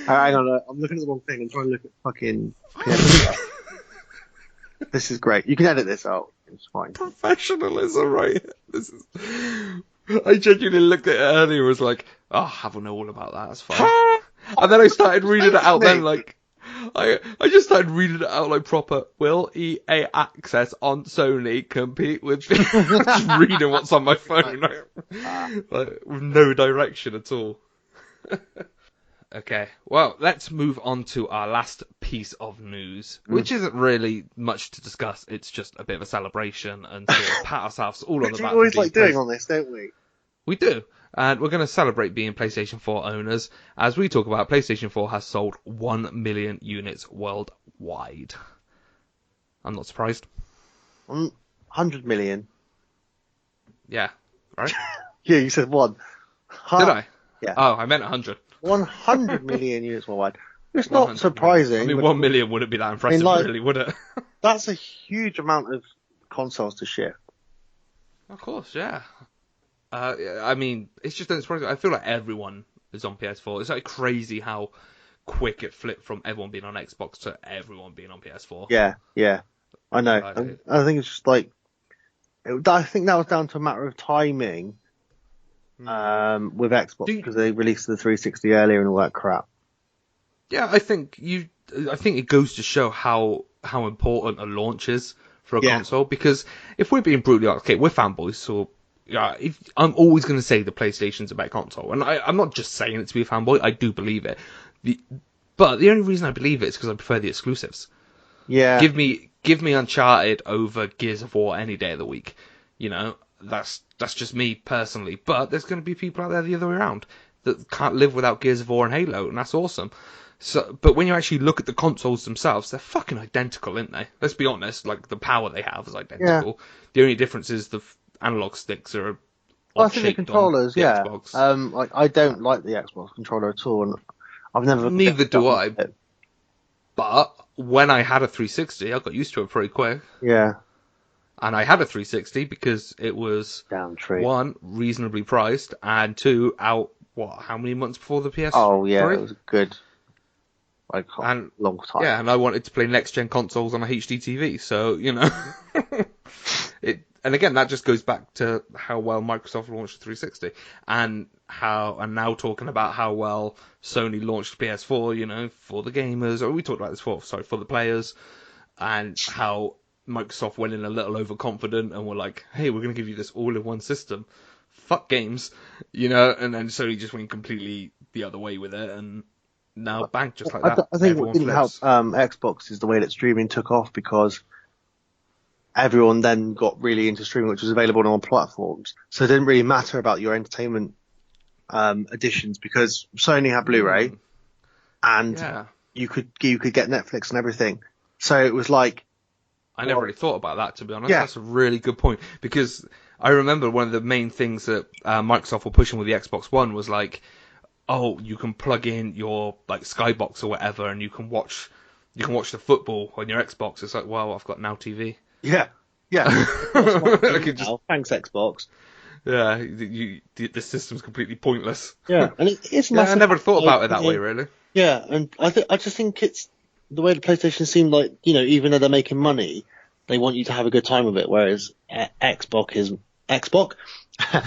Hang on, I'm looking at the wrong thing. I'm trying to look at fucking PS Plus. This is great. You can edit this out. It's fine. Professionalism, right? I genuinely looked at it earlier and was like, I don't know all about that. That's fine. And then I started reading it out then, like, I just started reading it out like proper. Will EA Access on Sony compete with... just reading what's on my phone. Like, with no direction at all. Okay, well, let's move on to our last piece of news, which isn't really much to discuss. It's just a bit of a celebration and sort of pat ourselves all on the back. We always like doing on this, don't we? We do. And we're going to celebrate being PlayStation 4 owners. As we talk about, PlayStation 4 has sold 1 million units worldwide. I'm not surprised. 100 million. Yeah, right? Yeah, you said one. Did I? Yeah. Oh, I meant 100. 100 million units worldwide. It's not surprising. I mean, 1 million wouldn't be that impressive, really, would it? That's a huge amount of consoles to ship. Of course, yeah. I mean, it's just surprising. I feel like everyone is on PS4. It's like crazy how quick it flipped from everyone being on Xbox to everyone being on PS4. Yeah. I know. I think it's just like... I think that was down to a matter of timing with Xbox because they released the 360 earlier and all that crap. Yeah, I think it goes to show how important a launch is for a console, because if we're being brutally honest, okay, we're fanboys, so I'm always going to say the PlayStation's a better console, and I'm not just saying it to be a fanboy. I do believe it, but the only reason I believe it is because I prefer the exclusives. Yeah, give me Uncharted over Gears of War any day of the week. You know, that's just me personally. But there's going to be people out there the other way around that can't live without Gears of War and Halo, and that's awesome. So, but when you actually look at the consoles themselves, they're fucking identical, aren't they? Let's be honest. Like, the power they have is identical. Yeah. The only difference is the analog sticks are. I think the controllers, Xbox. Like, I don't like the Xbox controller at all, and I've never. Neither do I. But when I had a 360, I got used to it pretty quick. Yeah. And I had a 360 because it was, Damn true. one, reasonably priced, and two, out, how many months before the PS3? Oh, yeah, it was good. And long time. yeah, and I wanted to play next-gen consoles on a HD TV, so, and again, that just goes back to how well Microsoft launched the 360, and now talking about how well Sony launched PS4, for the gamers, or we talked about this for the players, and how Microsoft went in a little overconfident and were like, hey, we're going to give you this all-in-one system. Fuck games, and then Sony just went completely the other way with it, and now bang, just like that. I think what didn't help Xbox is the way that streaming took off, because everyone then got really into streaming, which was available on all platforms. So it didn't really matter about your entertainment editions, because Sony had Blu-ray, and you could get Netflix and everything. So it was like, I never really thought about that, to be honest. Yeah. That's a really good point, because I remember one of the main things that Microsoft were pushing with the Xbox One was like, oh, you can plug in your like Skybox or whatever, and you can watch the football on your Xbox. It's like, wow, I've got Now TV. Yeah. Thanks, Xbox. Yeah, the system's completely pointless. Yeah, and it's I never thought about it that way, really. Yeah, and I just think it's the way the PlayStation seemed like, even though they're making money, they want you to have a good time with it, whereas Xbox is Xbox.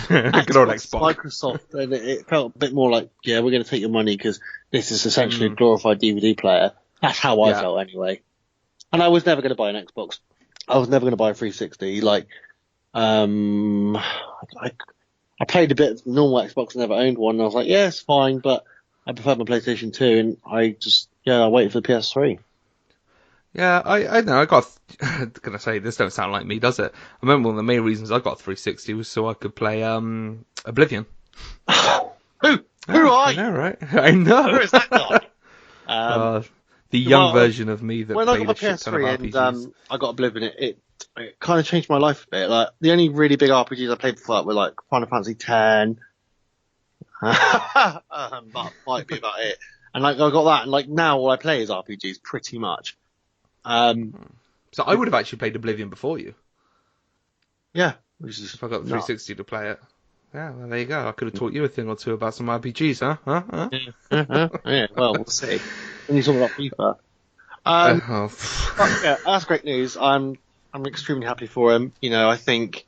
Good old Xbox. Microsoft, and it felt a bit more like, we're going to take your money because this is essentially a glorified DVD player. That's how I felt anyway. And I was never going to buy an Xbox. I was never going to buy a 360. I played a bit of normal Xbox, never owned one, and I was like, yeah, it's fine, but I preferred my PlayStation 2, and I waited for the PS3. Yeah, I know. I got. Gonna say this don't sound like me, does it? I remember one of the main reasons I got 360 was so I could play Oblivion. Who are you? I know, right? I know. Who is that guy? The young version of me that when played I got a shit ton of PS3 RPGs. and I got Oblivion, it kind of changed my life a bit. Like, the only really big RPGs I played before that were like Final Fantasy X. That might be about it. And I got that, and now all I play is RPGs pretty much. So I would have actually played Oblivion before you. Yeah, which is if I got the 360 to play it. Yeah, well, there you go. I could have taught you a thing or two about some RPGs, huh? Yeah, well, we'll see. When you talk about FIFA. But, that's great news. I'm extremely happy for him. I think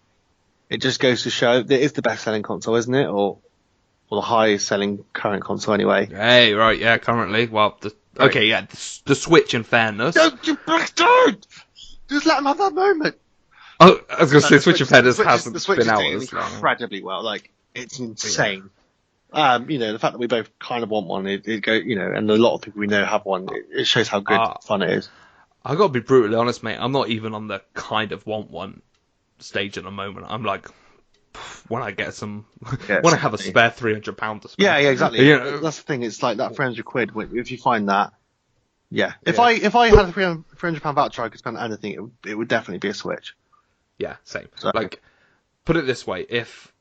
it just goes to show that it is the best-selling console, isn't it? Or the highest-selling current console, anyway. Hey, right, yeah, currently. Well, the Switch, in fairness. Don't you bastard! Just let him have that moment. Oh, I was going to say, Switch in fairness hasn't the Switch been is out doing as long. incredibly well. It's insane. The fact that we both kind of want one, and a lot of people we know have one, it shows how good fun it is. I've got to be brutally honest, mate. I'm not even on the kind of want one stage at the moment. I'm like, when I get when I have a spare £300 to spend. Yeah, exactly. That's the thing. It's like that £300. If you find that, If I had a £300 voucher I could spend on anything, it would definitely be a Switch. Yeah, same. So, put it this way: if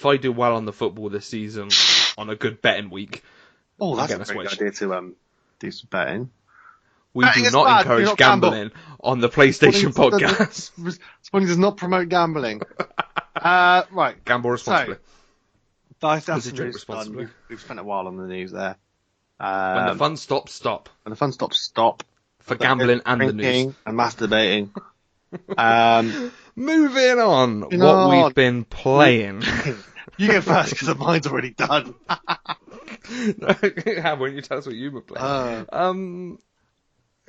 I do well on the football this season on a good betting week, that's a very good idea to do some betting. We do not encourage gambling on the PlayStation podcast. Spawning does not promote gambling. Right. Gamble responsibly. That's drink responsibly. We've spent a while on the news there. When the fun stops, stop. When the fun stops, stop. For gambling and the news. And masturbating. Moving on. We've been playing. You go first because mine's already done. How won't you tell us what you were playing?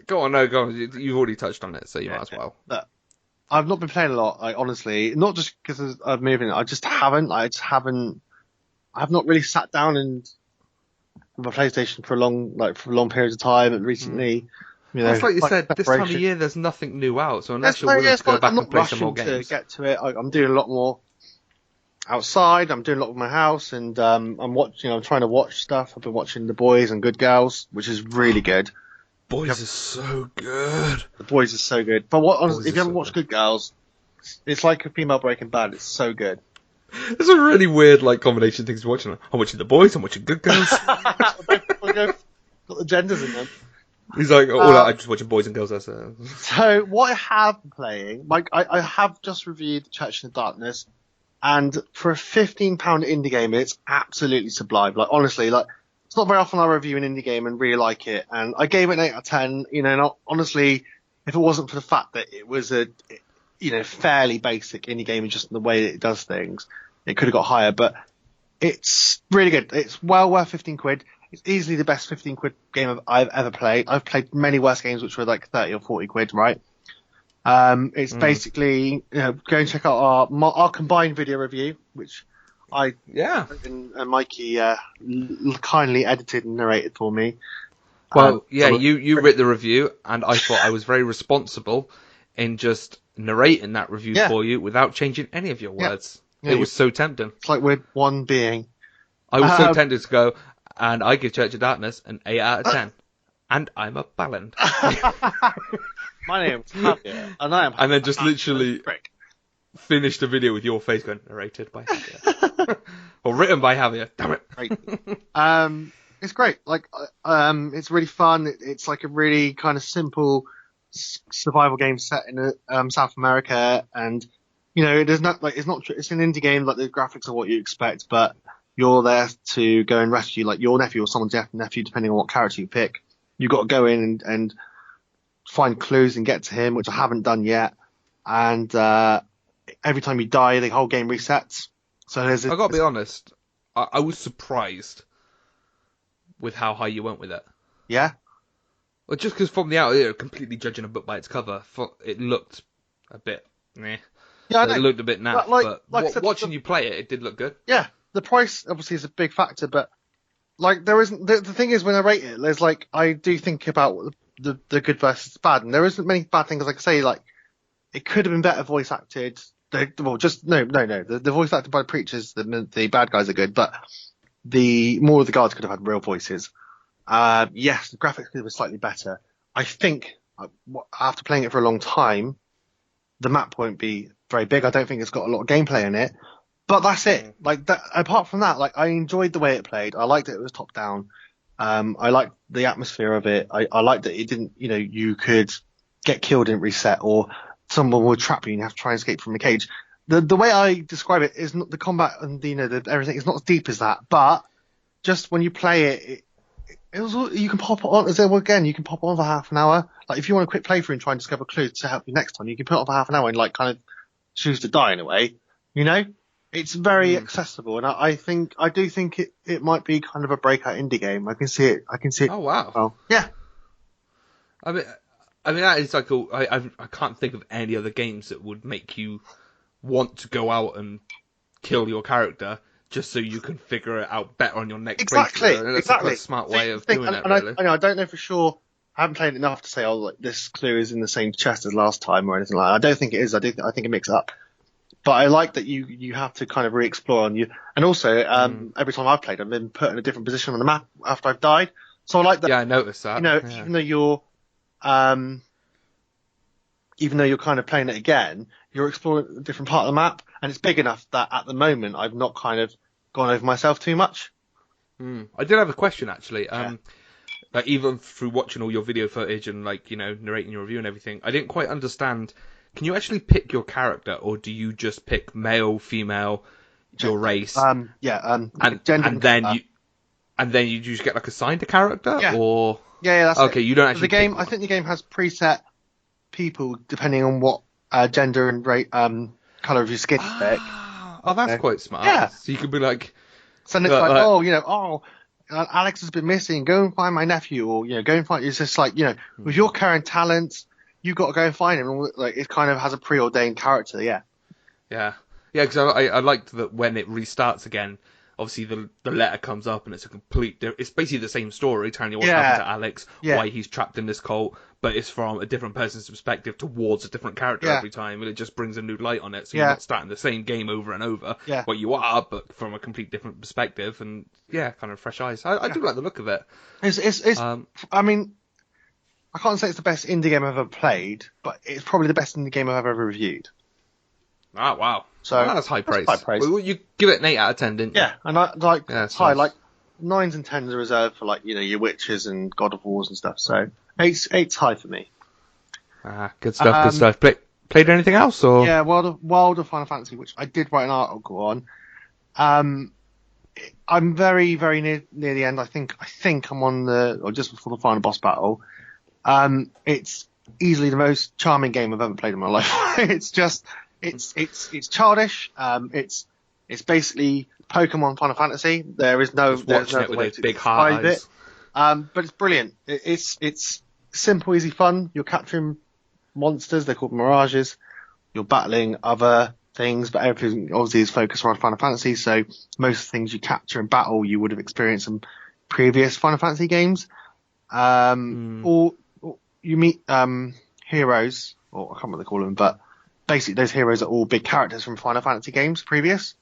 Go on. You've already touched on it, so you might as well. I've not been playing a lot, honestly. Not just because of moving. I just haven't. I've not really sat down and my PlayStation for long periods of time. And recently, it's like you said, this time of year there's nothing new out. So unless you're willing to go back and play some more games, to get to it. I'm doing a lot more outside. I'm doing a lot with my house, and I'm trying to watch stuff. I've been watching The Boys and Good Girls, which is really good. Boys is so good. The Boys is so good. But honestly, if you haven't watched Good Girls, it's like a female Breaking Bad. It's so good. It's a really weird combination of things to watch. I'm watching The Boys. I'm watching Good Girls. Got the genders in them. He's like, I'm just watching boys and girls. That's So what I have been playing, like I have just reviewed Church in the Darkness, and for a £15 indie game, it's absolutely sublime. Like honestly, like it's not very often I review an indie game and really like it, and I gave it an 8 out of 10. Honestly, if it wasn't for the fact that it was a fairly basic indie game, just in the way that it does things, it could have got higher. But it's really good. It's well worth 15 quid. It's easily the best 15 quid game I've ever played. I've played many worse games which were like 30 or 40 quid, right? It's basically, go and check out our combined video review, which I and Mikey kindly edited and narrated for me. Well, you wrote the review, and I thought I was very responsible in just narrating that review for you without changing any of your words. Yeah, it was so tempting. It's like we're one being. I was so tempted to go, and I give Church of Darkness an 8 out of 10. And I'm a ballad. My name's Javier, and I am. And then just literally finish the video with your face going, narrated by Javier. Or written by Javier. Damn it. Right. It's great. Like, it's really fun. It's like a really kind of simple survival game set in South America, and there's not like it's an indie game. Like the graphics are what you expect, but you're there to go and rescue like your nephew or someone's nephew, depending on what character you pick. You've got to go in and find clues and get to him, which I haven't done yet. And every time you die, the whole game resets. So I've got to be honest, I was surprised with how high you went with it. Yeah? Well, just because from the outside, completely judging a book by its cover, it looked a bit meh. Yeah, it looked a bit naff, but watching you play it did look good. Yeah, the price obviously is a big factor, but like there isn't. The thing is, when I rate it, there's like I do think about the good versus bad, and there isn't many bad things. Like I say, like it could have been better voice acted. The voice acted by the preachers, the bad guys are good, but more of the guards could have had real voices. Yes, the graphics were slightly better. I think after playing it for a long time, the map won't be very big. I don't think it's got a lot of gameplay in it, but that's it. Like that. Apart from that, like I enjoyed the way it played. I liked it was top down. I liked the atmosphere of it. I liked that it didn't, you could get killed and reset, or someone would trap you and you have to try and escape from the cage. The way I describe it is not the combat and everything is not as deep as that, but just when you play you can pop it on. You can pop it on for half an hour. Like if you want a quick playthrough and try and discover clues to help you next time, you can put it on for half an hour and like kind of choose to die in a way. It's very accessible, and I do think it might be kind of a breakout indie game. I can see it. Oh wow. Well, yeah. I mean that is like I can't think of any other games that would make you want to go out and kill your character just so you can figure it out better on your next playthrough. That's a smart way of doing it, really. I don't know for sure. I haven't played enough to say, like, this clue is in the same chest as last time or anything like that. I don't think it is. I think it makes it up. But I like that you have to kind of re-explore on you. And also, every time I've played, I've been put in a different position on the map after I've died. So I like that. Yeah, I noticed that. Even though you're kind of playing it again, you're exploring a different part of the map, and it's big enough that at the moment I've not kind of gone over myself too much. I did have a question actually. Like even through watching all your video footage and like narrating your review and everything, I didn't quite understand. Can you actually pick your character, or do you just pick male, female, your race? Gender and then you just get like assigned a character, or that's okay. It. You don't actually. I think the game has preset people depending on what gender and color of your skin you pick. Oh, that's quite smart. Yeah. So you could be like, so it's Alex has been missing. Go and find my nephew, or go and find. It's just like with your current talents, you've got to go and find him. Like it kind of has a preordained character. Yeah. Yeah. Yeah. Because I liked that when it restarts again. Obviously, the letter comes up and it's it's basically the same story, telling you what's happened to Alex, why he's trapped in this cult, but it's from a different person's perspective towards a different character every time, and it just brings a new light on it. So you're not starting the same game over and over, what you are, but from a complete different perspective, and kind of fresh eyes. I do like the look of it. I mean, I can't say it's the best indie game I've ever played, but it's probably the best indie game I've ever reviewed. Ah, wow. So that's high praise. High praise. Well, you give it an 8 out of 10, didn't you? Yeah, and I like high. Like 9s and 10s are reserved for like your Witchers and God of Wars and stuff. So eight's high for me. Good stuff. Good stuff. Played anything else or? Yeah, World of Final Fantasy, which I did write an article on. I'm very, very near the end. I think I'm on or just before the final boss battle. It's easily the most charming game I've ever played in my life. It's childish. It's basically Pokemon Final Fantasy. There's no way to big describe it. But it's brilliant. It's simple, easy fun. You're capturing monsters. They're called mirages. You're battling other things, but everything obviously is focused around Final Fantasy. So most of the things you capture in battle, you would have experienced in previous Final Fantasy games. Or you meet heroes, or I can't remember what they call them, but basically those heroes are all big characters from Final Fantasy games previous,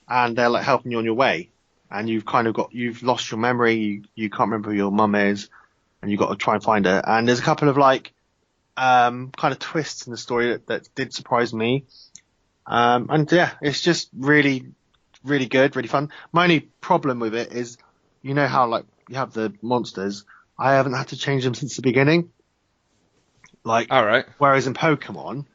and they're like helping you on your way. And you've lost your memory. You can't remember who your mum is, and you've got to try and find her. And there's a couple of kind of twists in the story that did surprise me. And yeah, it's just really, really good, really fun. My only problem with it is, how you have the monsters. I haven't had to change them since the beginning. All right. Whereas in Pokemon,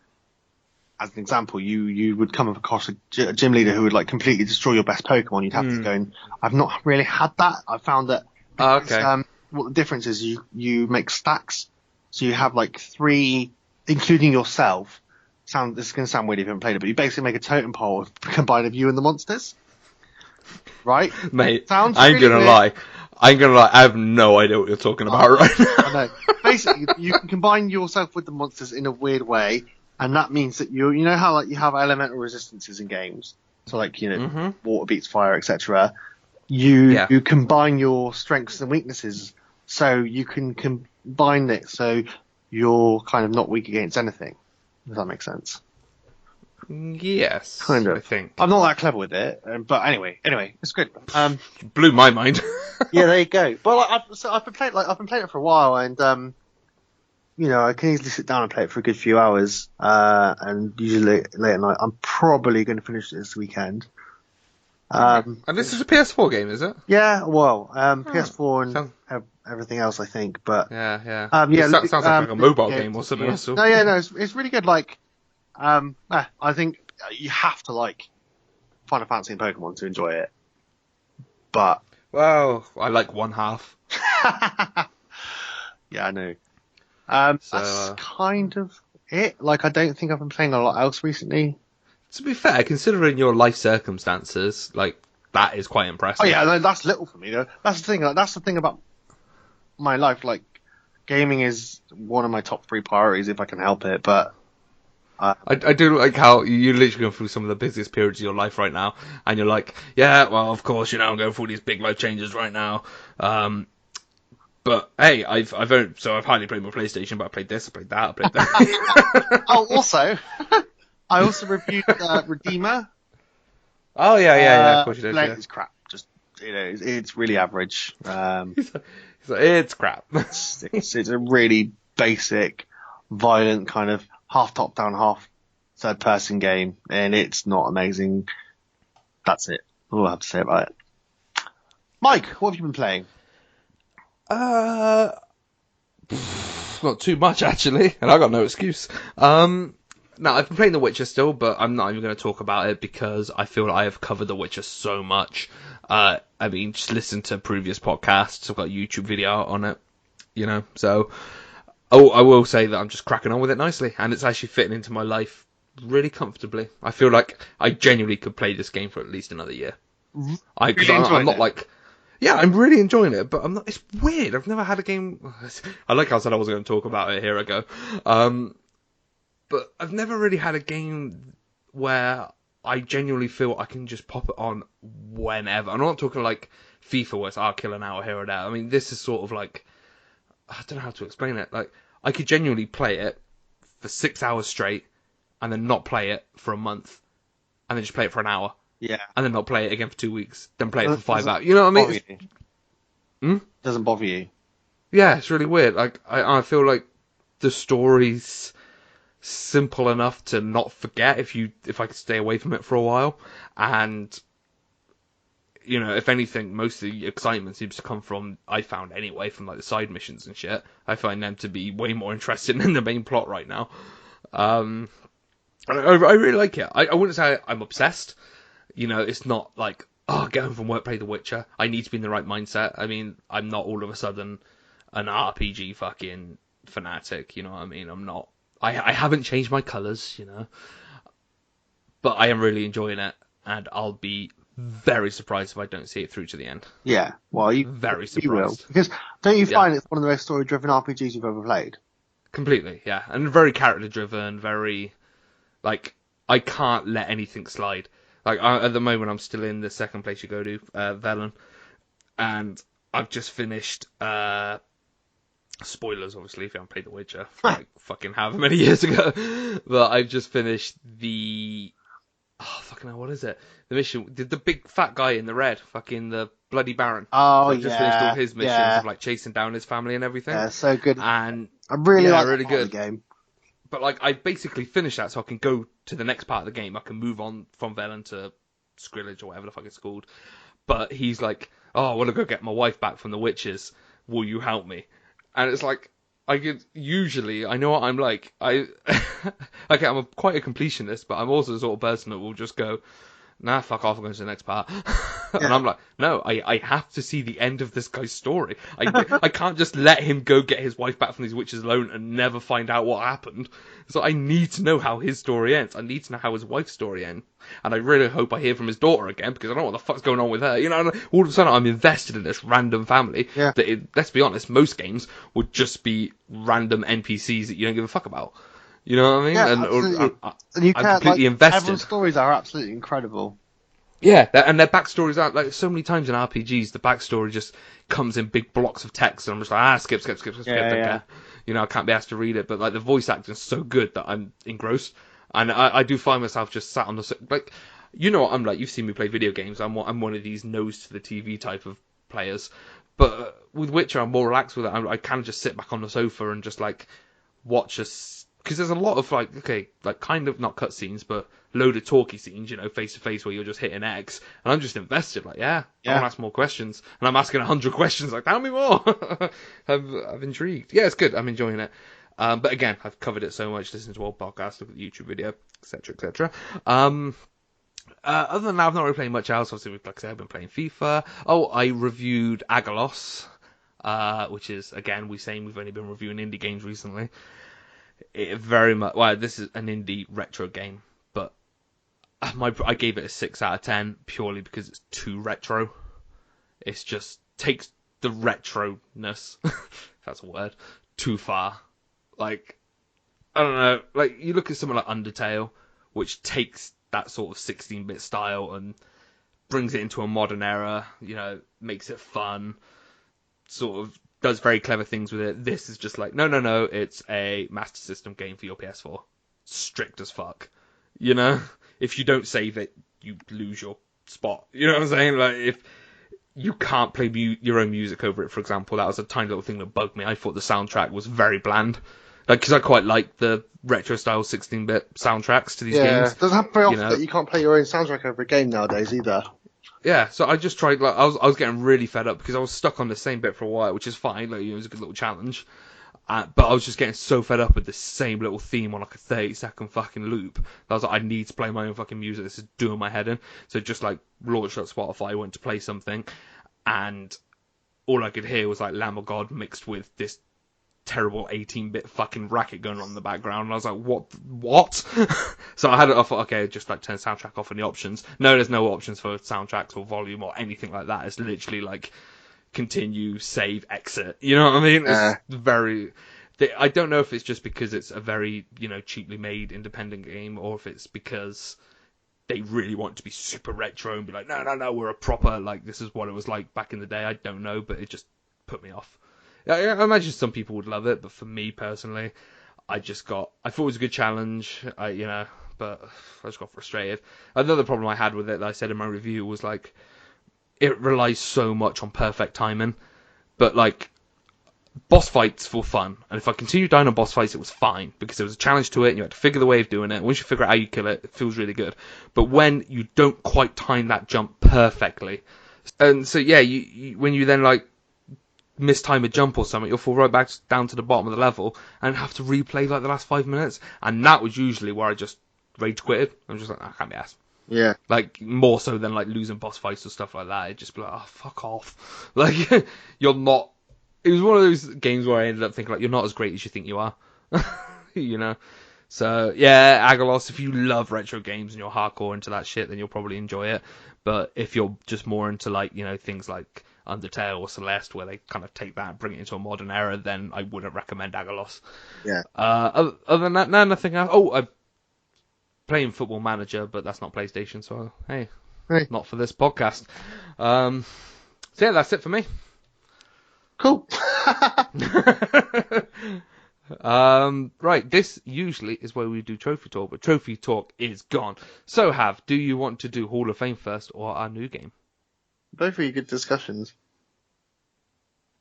as an example, you would come across a gym leader who would completely destroy your best Pokemon. You'd have to go and I've not really had that. I found that what the difference is, you make stacks. So you have 3, including yourself. This is going to sound weird if you haven't played it, but you basically make a totem pole combined of you and the monsters. Right? Mate, Sounds I'm really going to lie. I have no idea what you're talking about right now. I know. Basically, you can combine yourself with the monsters in a weird way, and that means that you know how you have elemental resistances in games. So water beats fire, etc. You combine your strengths and weaknesses, so you can combine it so you're kind of not weak against anything. Does that make sense? Yes, kind of. I think I'm not that clever with it, but anyway, it's good. Blew my mind. Yeah, there you go. Well, I've been playing it for a while, and I can easily sit down and play it for a good few hours. And usually late at night, I'm probably going to finish it this weekend. And this is a PS4 game, is it? Yeah, well, PS4 and everything else, I think. But yeah. It sounds like a mobile game or something. Yeah. No, it's really good. I think you have to like Final Fantasy and Pokemon to enjoy it. But well, I like one half. Yeah, I know. That's kind of it. I don't think I've been playing a lot else recently. To be fair, considering your life circumstances, that is quite impressive. Oh yeah, no, that's little for me though. That's the thing. That's the thing about my life. Gaming is one of my top 3 priorities if I can help it. But I do like how you're literally going through some of the busiest periods of your life right now, and you're like, yeah, well, of course, I'm going through these big life changes right now. But hey, I've hardly played my PlayStation, but I played this, I played that, I played that. Oh, also, I also reviewed Redeemer. Oh yeah, of course you did. It's crap. Just it's really average. It's crap. It's a really basic, violent kind of half top down, half third person game, and it's not amazing. That's it. All I have to say about it. Mike, what have you been playing? Not too much actually, and I got no excuse. No, I've been playing The Witcher still, but I'm not even going to talk about it because I feel like I have covered The Witcher so much. Just listen to previous podcasts. I've got a YouTube video on it, so. Oh, I will say that I'm just cracking on with it nicely, and it's actually fitting into my life really comfortably. I feel like I genuinely could play this game for at least another year. I'm not yeah, I'm really enjoying it, but I'm not. It's weird. I've never had a game. I like how I said I wasn't going to talk about it. Here I go. But I've never really had a game where I genuinely feel I can just pop it on whenever. I'm not talking like FIFA where it's I'll kill an hour here or there. I mean, this is sort of I don't know how to explain it. I could genuinely play it for 6 hours straight, and then not play it for a month, and then just play it for an hour. Yeah. And then not play it again for 2 weeks, then play it for 5 hours. You know what I mean? Doesn't bother you. Yeah, it's really weird. I feel like the story's simple enough to not forget if I could stay away from it for a while, and you know, if anything, most of the excitement seems to come from, I found anyway, from like the side missions and shit. I find them to be way more interesting than the main plot right now. I really like it. I wouldn't say I'm obsessed. You know, it's not like, oh, get home from work, play The Witcher. I need to be in the right mindset. I mean, I'm not all of a sudden an RPG fucking fanatic, you know what I mean? I'm not. I haven't changed my colours, you know. But I am really enjoying it, and I'll be very surprised if I don't see it through to the end. Yeah, well, very surprised. You will. Because don't you find it's one of the most story-driven RPGs you've ever played? Completely, yeah. And very character-driven, very... Like, I can't let anything slide. Like, at the moment, I'm still in the second place you go to, Velen. And I've just finished... spoilers, obviously, if you haven't played The Witcher. Like, fucking however many years ago. But I've just finished the... Oh, fucking hell, what is it? The mission... The big fat guy in the red. Fucking the Bloody Baron. Oh, I've just finished all his missions of, like, chasing down his family and everything. Yeah, so good. And... I really like really that part good. of the game. But, like, I basically finished that so I can go to the next part of the game. I can move on from Velen to Scrillage or whatever the fuck it's called. But he's like, oh, I want to go get my wife back from the witches. Will you help me? And it's like, I know what I'm like. Okay, I'm quite a completionist, but I'm also the sort of person that will just go, nah, fuck off, I'm going to the next part. And I'm like, no, I have to see the end of this guy's story. I can't just let him go get his wife back from these witches alone and never find out what happened. So I need to know how his story ends. I need to know how his wife's story ends. And I really hope I hear from his daughter again, because I don't know what the fuck's going on with her. You know, all of a sudden I'm invested in this random family. Yeah. Let's be honest, most games would just be random NPCs that you don't give a fuck about. You know what I mean? Yeah, and absolutely. And you I'm completely invested. Everyone's stories are absolutely incredible. Yeah, and their backstories are, like, so many times in RPGs, the backstory just comes in big blocks of text, and I'm just like, skip. Yeah. You know, I can't be asked to read it, but, like, the voice acting's so good that I'm engrossed, and I do find myself just sat on the, like, you know what I'm like, you've seen me play video games, I'm one of these nose to the TV type of players, but with Witcher, I'm more relaxed with it. I can just sit back on the sofa and just, like, watch us, because there's a lot of, like, okay, like, kind of not cutscenes, but loaded talky scenes, you know, face to face where you're just hitting X, and I'm just invested, like, I want to ask more questions, and I'm asking 100 questions, like, tell me more. I'm intrigued. Yeah, it's good. I'm enjoying it. But again, I've covered it so much. Listen to old podcasts, look at the YouTube video, etc., etc. Other than that, I've not really played much else. Obviously, like I said, I've been playing FIFA. Oh, I reviewed Agalos, which is, again, we've only been reviewing indie games recently. It very much, well, this is an indie retro game, but I gave it a 6 out of 10 purely because it's too retro. It's just takes the retroness, if that's a word, too far. Like, I don't know, like, you look at something like Undertale, which takes that sort of 16-bit style and brings it into a modern era, you know, makes it fun, sort of does very clever things with it. This is just like, no, it's a Master System game for your PS4. Strict as fuck. You know? If you don't save it, you lose your spot. You know what I'm saying? Like, if you can't play your own music over it, for example, that was a tiny little thing that bugged me. I thought the soundtrack was very bland. Like, because I quite like the retro-style 16-bit soundtracks to these games. Yeah, it doesn't happen very often that you can't play your own soundtrack over a game nowadays either. Yeah, so I just tried, like, I was getting really fed up because I was stuck on the same bit for a while, which is fine, like, it was a good little challenge. But I was just getting so fed up with the same little theme on, like, a 30-second fucking loop. I was like, I need to play my own fucking music, this is doing my head in. So just, like, launched up Spotify, went to play something, and all I could hear was, like, Lamb of God mixed with this terrible 18-bit fucking racket going on in the background, and I was like, what? So I had it off, okay, just like turn soundtrack off in the options. No, there's no options for soundtracks or volume or anything like that. It's literally like continue, save, exit. You know what I mean? It's very... I don't know if it's just because it's a very, you know, cheaply made independent game, or if it's because they really want to be super retro and be like, no, we're a proper, like, this is what it was like back in the day. I don't know, but it just put me off. I imagine some people would love it, but for me personally, I thought it was a good challenge, but I just got frustrated. Another problem I had with it that I said in my review was, like, it relies so much on perfect timing, but, like, boss fights for fun, and if I continued down on boss fights, it was fine, because there was a challenge to it, and you had to figure the way of doing it. Once you figure out how you kill it, it feels really good. But when you don't quite time that jump perfectly, And so yeah, you when you then like mistime a jump or something, you'll fall right back down to the bottom of the level and have to replay like the last 5 minutes. And that was usually where I just rage quitted. I'm just like, I can't be asked. Yeah. Like more so than like losing boss fights or stuff like that. It'd just be like, oh fuck off. Like you're not. It was one of those games where I ended up thinking like you're not as great as you think you are. You know. So yeah, Agalos, if you love retro games and you're hardcore into that shit, then you'll probably enjoy it. But if you're just more into like, you know, things like Undertale or Celeste, where they kind of take that and bring it into a modern era, then I wouldn't recommend Agalos. Yeah. Other than that, no, nothing else. Oh, I'm playing Football Manager, but that's not PlayStation, so hey, not for this podcast. So yeah, that's it for me. Cool. Right, this usually is where we do Trophy Talk, but Trophy Talk is gone. So, do you want to do Hall of Fame first or our new game? Both really good discussions.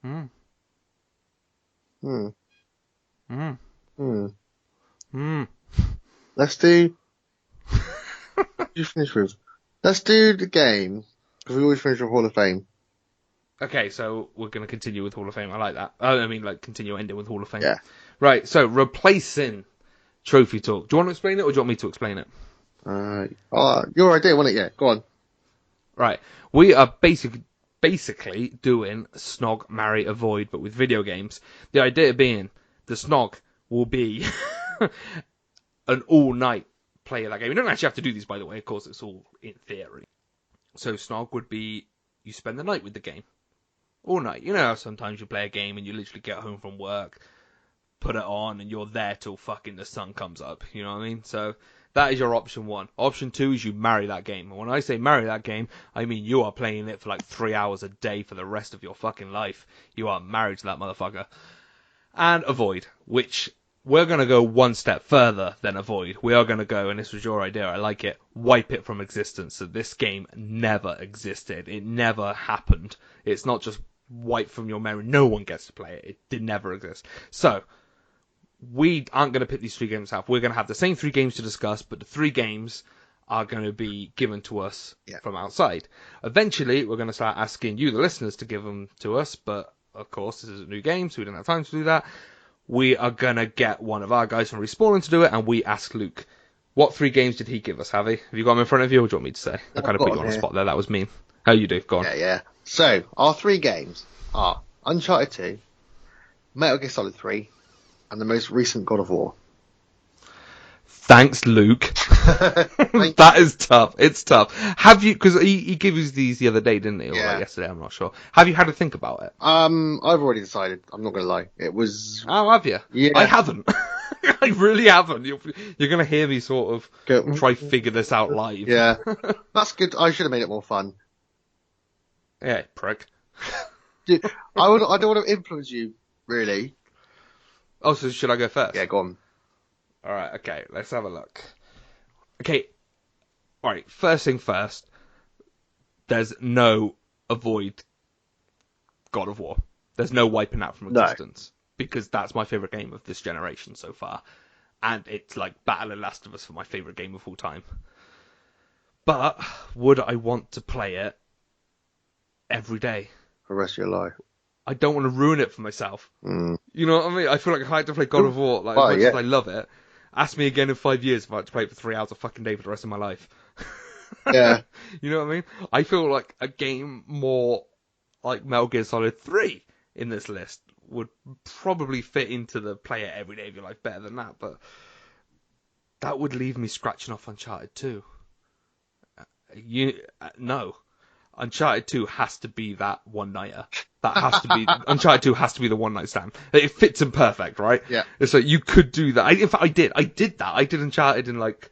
Hmm. Let's do... you finish with? Let's do the game, because we always finish with Hall of Fame. Okay, so we're going to continue with Hall of Fame. I like that. I mean, like, continue ending with Hall of Fame. Yeah. Right, so replacing Trophy Talk. Do you want to explain it or do you want me to explain it? Your idea, wasn't it? Yeah, go on. Right, we are basically doing Snog, Marry, Avoid, but with video games. The idea being the Snog will be an all-night play of that game. You don't actually have to do these, by the way. Of course, it's all in theory. So Snog would be you spend the night with the game. All night. You know how sometimes you play a game and you literally get home from work, put it on, and you're there till fucking the sun comes up. You know what I mean? So that is your option 1. Option 2 is you marry that game. And when I say marry that game, I mean you are playing it for like 3 hours a day for the rest of your fucking life. You are married to that motherfucker. And Avoid, which we're going to go one step further than Avoid. We are going to go, and this was your idea, I like it, wipe it from existence. So this game never existed. It never happened. It's not just wiped from your memory. No one gets to play it. It did never exist. So we aren't going to pick these 3 games out. We're going to have the same 3 games to discuss, but the 3 games are going to be given to us from outside. Eventually, we're going to start asking you, the listeners, to give them to us, but of course, this is a new game, so we don't have time to do that. We are going to get one of our guys from Respawn to do it, and we ask Luke, what 3 games did he give us, Javi? Have you got them in front of you, or do you want me to say? I kind of put you on the spot there, that was mean. How you do? Go on. Yeah. So, our 3 games are Uncharted 2, Metal Gear Solid 3, and the most recent God of War. Thanks, Luke. That is tough. It's tough. Have you, because he gave us these the other day, didn't he? Or like yesterday, I'm not sure. Have you had to think about it? I've already decided. I'm not going to lie. It was... Oh, have you? Yeah. I haven't. I really haven't. You're going to hear me sort of try figure this out live. Yeah. That's good. I should have made it more fun. Yeah, prick. Dude, I don't want to influence you, really. Oh, so should I go first? Yeah, go on. Alright, okay, let's have a look. Okay, alright, first thing first, there's no Avoid God of War. There's no wiping out from existence. Because that's my favourite game of this generation so far. And it's like Battle of Last of Us for my favourite game of all time. But, would I want to play it every day? For the rest of your life. I don't want to ruin it for myself. Mm. You know what I mean? I feel like if I had to play God of War, like, as much as I love it, ask me again in 5 years if I had to play it for 3 hours a fucking day for the rest of my life. Yeah. You know what I mean? I feel like a game more like Metal Gear Solid 3 in this list would probably fit into the play it every day of your life better than that, but that would leave me scratching off Uncharted 2. No. Uncharted 2 has to be that one-nighter. That has to be... Uncharted 2 has to be the one-night stand. It fits in perfect, right? Yeah. It's like, you could do that. In fact, I did. I did that. I did Uncharted in, like,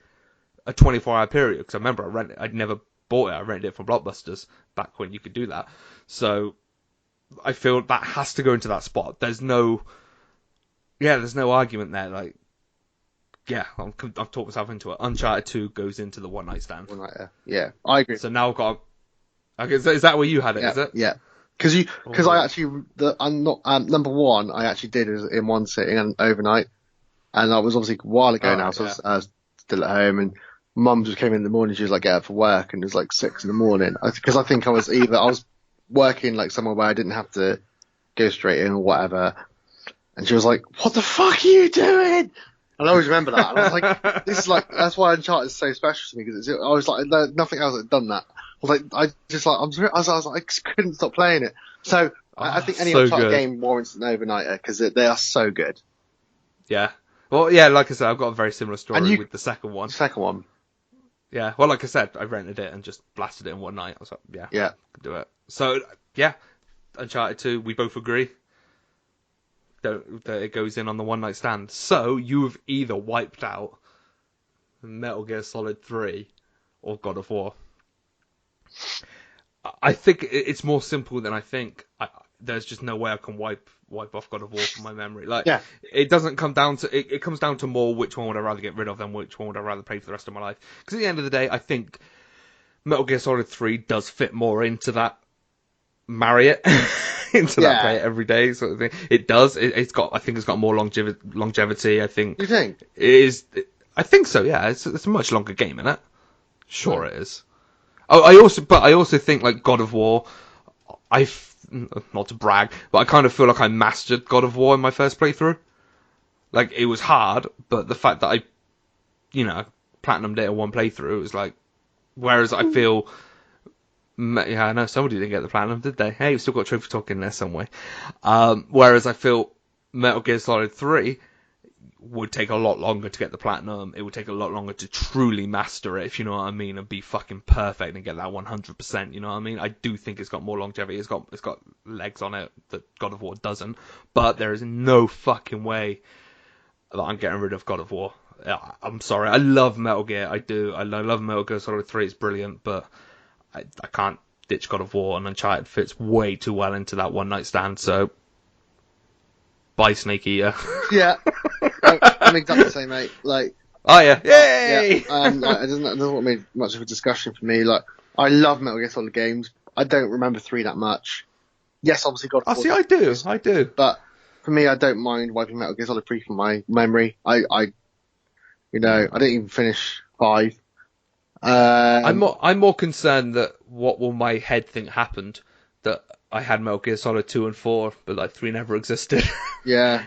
a 24-hour period, because I remember I'd never bought it. I rented it from Blockbusters back when you could do that. So, I feel that has to go into that spot. There's no argument there. Like, yeah, I've talked myself into it. Uncharted 2 goes into the one-night stand. One-nighter. Yeah, I agree. So now I've got... Okay, so is that where you had it, is it? Yeah. Because I actually, number 1, I actually did it in one sitting and overnight. And that was obviously a while ago now, so I was still at home. And Mum just came in the morning. She was like, get up for work, and it was like 6 in the morning. Because I think I was working like somewhere where I didn't have to go straight in or whatever. And she was like, what the fuck are you doing? And I always remember that. And I was like, this is like, that's why Uncharted is so special to me, because I was like, nothing else had done that. I was like, I was like, I just couldn't stop playing it. So I think any so Uncharted good. game warrants an overnighter, because they are so good. Yeah. Well, yeah, like I said, I've got a very similar story with the second one. Second one. Yeah. Well, like I said, I rented it and just blasted it in one night. I was like, yeah, Yeah. could do it. So, yeah, Uncharted 2, we both agree that it goes in on the one night stand. So, you've either wiped out Metal Gear Solid 3 or God of War. I think it's more simple than I think. There's just no way I can wipe off God of War from my memory. Like, Yeah. it doesn't come down to it comes down to more which one would I rather get rid of than which one would I rather play for the rest of my life. Because at the end of the day, I think Metal Gear Solid 3 does fit more into that marry it into that play it every day sort of thing. It does. It's got. I think it's got more longevity. I think. You think? It is. I think so. Yeah. It's a much longer game, isn't it? Sure, it is. Oh, I also think like God of War. Not to brag, but I kind of feel like I mastered God of War in my first playthrough. Like, it was hard, but the fact that I, platinumed it in one playthrough, it was like, whereas I feel, yeah, I know somebody didn't get the platinum, did they? Hey, we've still got Trophy Talk in there somewhere. Whereas I feel Metal Gear Solid 3 would take a lot longer to get the platinum. It would take a lot longer to truly master it, if you know what I mean, and be fucking perfect and get that 100%. You know what I mean? I do think it's got more longevity. It's got legs on it that God of War doesn't. But there is no fucking way that I'm getting rid of God of War. I'm sorry. I love Metal Gear. I do. I love Metal Gear Solid 3. It's brilliant, but I can't ditch God of War, and Uncharted fits way too well into that one night stand. So, bye, Snake Eater. Yeah. I'm exactly the same, mate. Like, oh yeah, yay! Yeah. Like, it doesn't make much of a discussion for me. Like, I love Metal Gear Solid games. I don't remember 3 that much. Yes, obviously God of War. Oh, see, I do. But for me, I don't mind wiping Metal Gear Solid 3 from my memory. I didn't even finish 5. I'm more concerned that what will my head think happened, that I had Metal Gear Solid 2 and 4, but like 3 never existed. Yeah.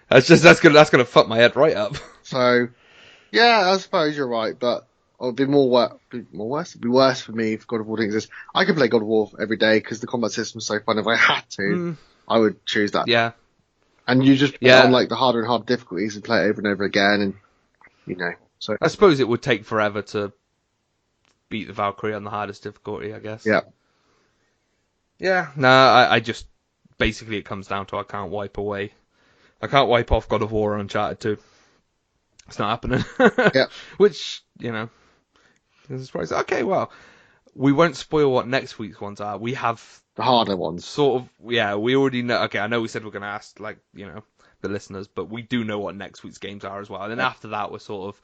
That's gonna fuck my head right up. So, yeah, I suppose you're right, but it would be worse. It'd be worse for me if God of War didn't exist. I could play God of War every day because the combat system's so fun. If I had to, I would choose that. Yeah. And you just put on like the harder and harder difficulties and play it over and over again, and So I suppose it would take forever to beat the Valkyrie on the hardest difficulty, I guess. Yeah. Yeah. No, I just basically it comes down to I can't wipe off God of War or Uncharted 2. It's not happening. Yeah. Which, is a surprise. Okay, well, we won't spoil what next week's ones are. We have the harder ones. Sort of, yeah, we already know. Okay, I know we said we're going to ask, the listeners, but we do know what next week's games are as well. And then after that, we'll sort of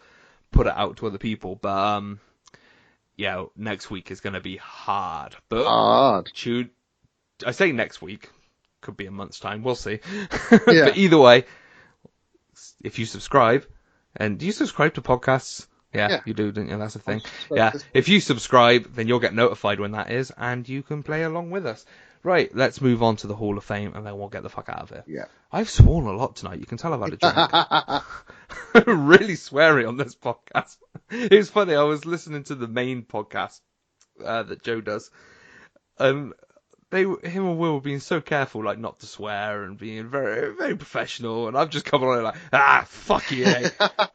put it out to other people. But, yeah, next week is going to be hard. But hard. I say next week. Could be a month's time. We'll see. Yeah. But either way, if you subscribe, and do you subscribe to podcasts? Yeah, you do, don't you? That's the thing. Yeah, if you subscribe, then you'll get notified when that is, and you can play along with us. Right, let's move on to the Hall of Fame, and then we'll get the fuck out of here. Yeah. I've sworn a lot tonight. You can tell I've had a drink. I'm really sweary on this podcast. It's funny, I was listening to the main podcast that Joe does, and him and Will were being so careful, like, not to swear and being very, very professional, and I've just come on like, fuck you, eh?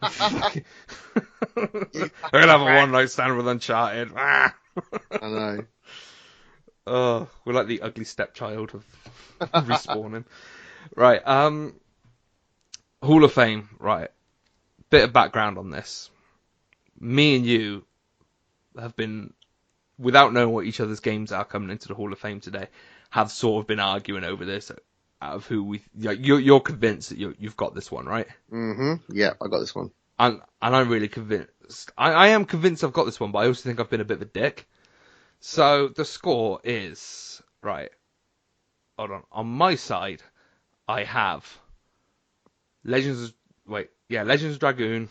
Fuck you. I'm gonna have a one night stand with Uncharted. I know. Oh, we're like the ugly stepchild of respawning. Right, Hall of Fame, right. Bit of background on this. Me and you have been, without knowing what each other's games are coming into the Hall of Fame today, have sort of been arguing over this, out of who you're convinced that you've got this one, right? Mm-hmm. Yeah, I got this one. And I'm really convinced. I am convinced I've got this one, but I also think I've been a bit of a dick. So the score is, right, hold on. On my side, I have Legends of Dragoon.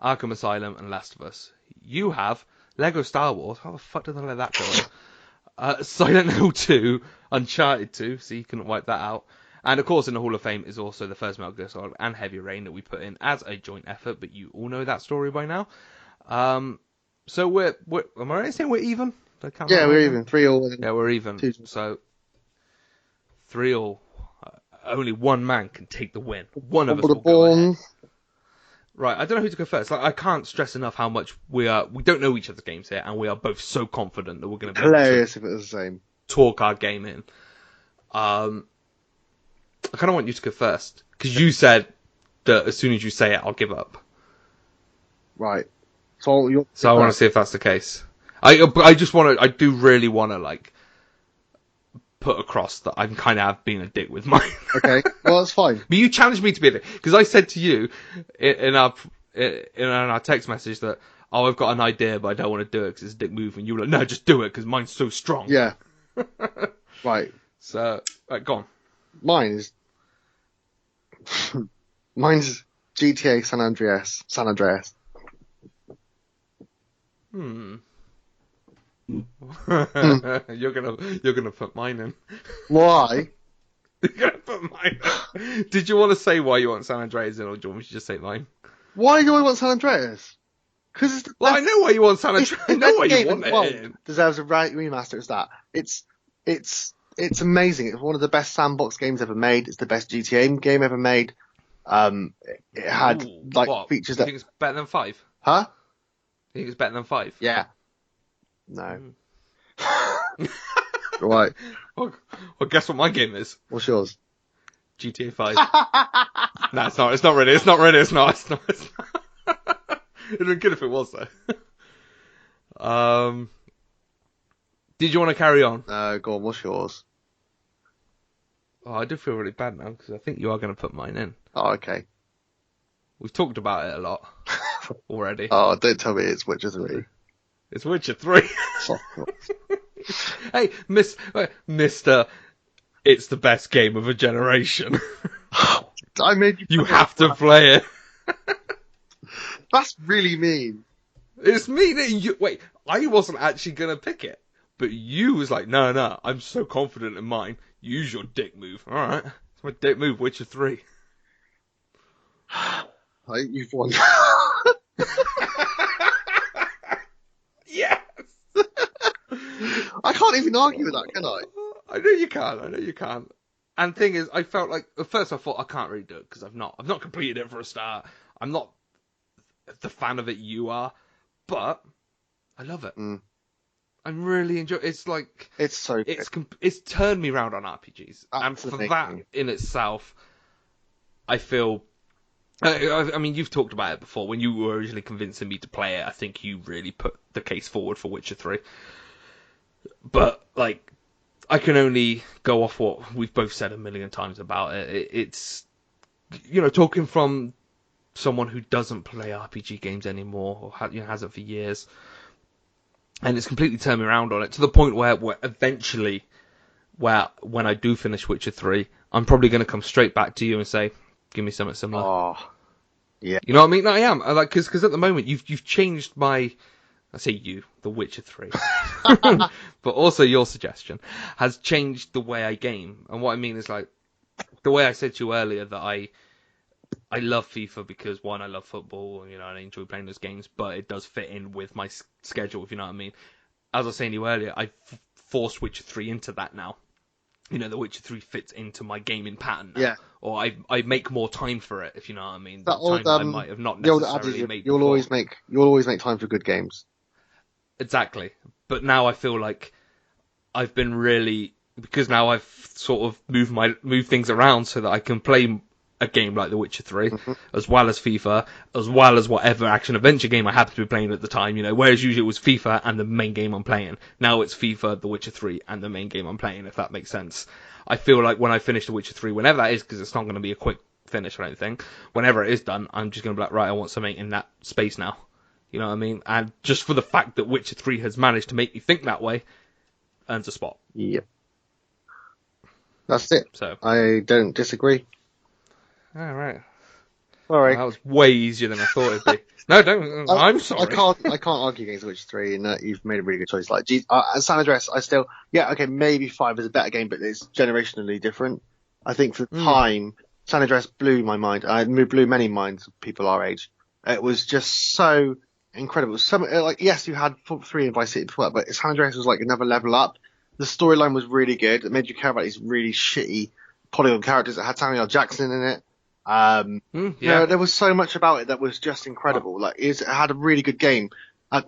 Arkham Asylum, and Last of Us. You have Lego Star Wars. How the fuck did they let that go in? Silent Hill 2, Uncharted 2, so you couldn't wipe that out. And of course, in the Hall of Fame is also the first Metal Gear Solid and Heavy Rain that we put in as a joint effort, but you all know that story by now. So we're am I right saying we're even? Yeah, we're even 3-3. Yeah, we're even. 2. So 3-3. Only one man can take the win. One of us will go ahead. Right, I don't know who to go first. Like, I can't stress enough how much we don't know each other's games here, and we are both so confident that we're going to be hilarious if it was the same. Talk our game in. I kind of want you to go first, because you said that as soon as you say it, I'll give up. Right. So I want to see if that's the case. I do really want to, like, put across that I'm kind of have been a dick with mine. Okay, well, that's fine. But you challenged me to be a dick, because I said to you in our text message that, oh, I've got an idea, but I don't want to do it because it's a dick move, and you were like, no, just do it, because mine's so strong. Yeah. Right. So, right, go on. Mine's GTA San Andreas. You're gonna put mine in. Why? You're gonna put mine in. Did you want to say why you want San Andreas in, or do you want me to just say mine? Why do I want San Andreas? Because it's the well, I know why you want San Andreas. I know why you want it in. Deserves a remaster. It's that. It's amazing. It's one of the best sandbox games ever made. It's the best GTA game ever made. It had features that. You think it's better than 5? Huh? You think it's better than 5? Yeah. No. Right. Well, guess what my game is? What's yours? GTA 5. No, it's not. It's not really. It's not. It's not. It'd be good if it was though. Did you want to carry on? Go on. What's yours? Oh, I do feel really bad now because I think you are going to put mine in. Oh, okay. We've talked about it a lot already. Oh, don't tell me it's Witcher 3. It's Witcher 3. Hey, Mister, it's the best game of a generation. I made you. You have to play it. That's really mean. It's mean. Wait, I wasn't actually gonna pick it, but you was like, no, I'm so confident in mine. Use your dick move. All right, it's my dick move. Witcher 3. You've won. Yes. I can't even argue with that, can I? I know you can't. And the thing is, I felt like at first I thought I can't really do it because I've not completed it for a start. I'm not the fan of it you are, but I love it. I'm really enjoying. It's like it's so good. It's turned me around on RPGs, and for that in itself, I feel. I mean, you've talked about it before. When you were originally convincing me to play it, I think you really put the case forward for Witcher 3. But, like, I can only go off what we've both said a million times about it. It's, talking from someone who doesn't play RPG games anymore, or hasn't for years. And it's completely turned me around on it, to the point where eventually, when I do finish Witcher 3, I'm probably going to come straight back to you and say, give me something similar. Oh, yeah. You know what I mean? I am. Because at the moment, you've changed my... I say you, The Witcher 3. But also your suggestion has changed the way I game. And what I mean is, like, the way I said to you earlier that I love FIFA because, one, I love football, and I enjoy playing those games, but it does fit in with my schedule, if you know what I mean. As I was saying to you earlier, I forced Witcher 3 into that now. The Witcher 3 fits into my gaming pattern now. Yeah. Or I make more time for it, if you know what I mean. That old, I might have not necessarily made you'll always make time for good games. Exactly. But now I feel like I've been really, because now I've sort of moved things around so that I can play a game like The Witcher 3, as well as FIFA, as well as whatever action-adventure game I happen to be playing at the time, whereas usually it was FIFA and the main game I'm playing. Now it's FIFA, The Witcher 3, and the main game I'm playing, if that makes sense. I feel like when I finish The Witcher 3, whenever that is, because it's not going to be a quick finish or anything, whenever it is done, I'm just going to be like, right, I want something in that space now. You know what I mean? And just for the fact that Witcher 3 has managed to make me think that way, earns a spot. Yep. That's it. So I don't disagree. All right. Sorry. That was way easier than I thought it'd be. No, don't. I'm sorry. I can't argue against The Witcher 3, and you've made a really good choice. Like San Andreas, maybe 5 is a better game, but it's generationally different. I think for the time, San Andreas blew my mind. It blew many minds of people our age. It was just so incredible. Yes, you had 3 and Vice City before, but San Andreas was like another level up. The storyline was really good. It made you care about these really shitty polygon characters that had Samuel L. Jackson in it. There was so much about it that was just incredible. It had a really good game. Had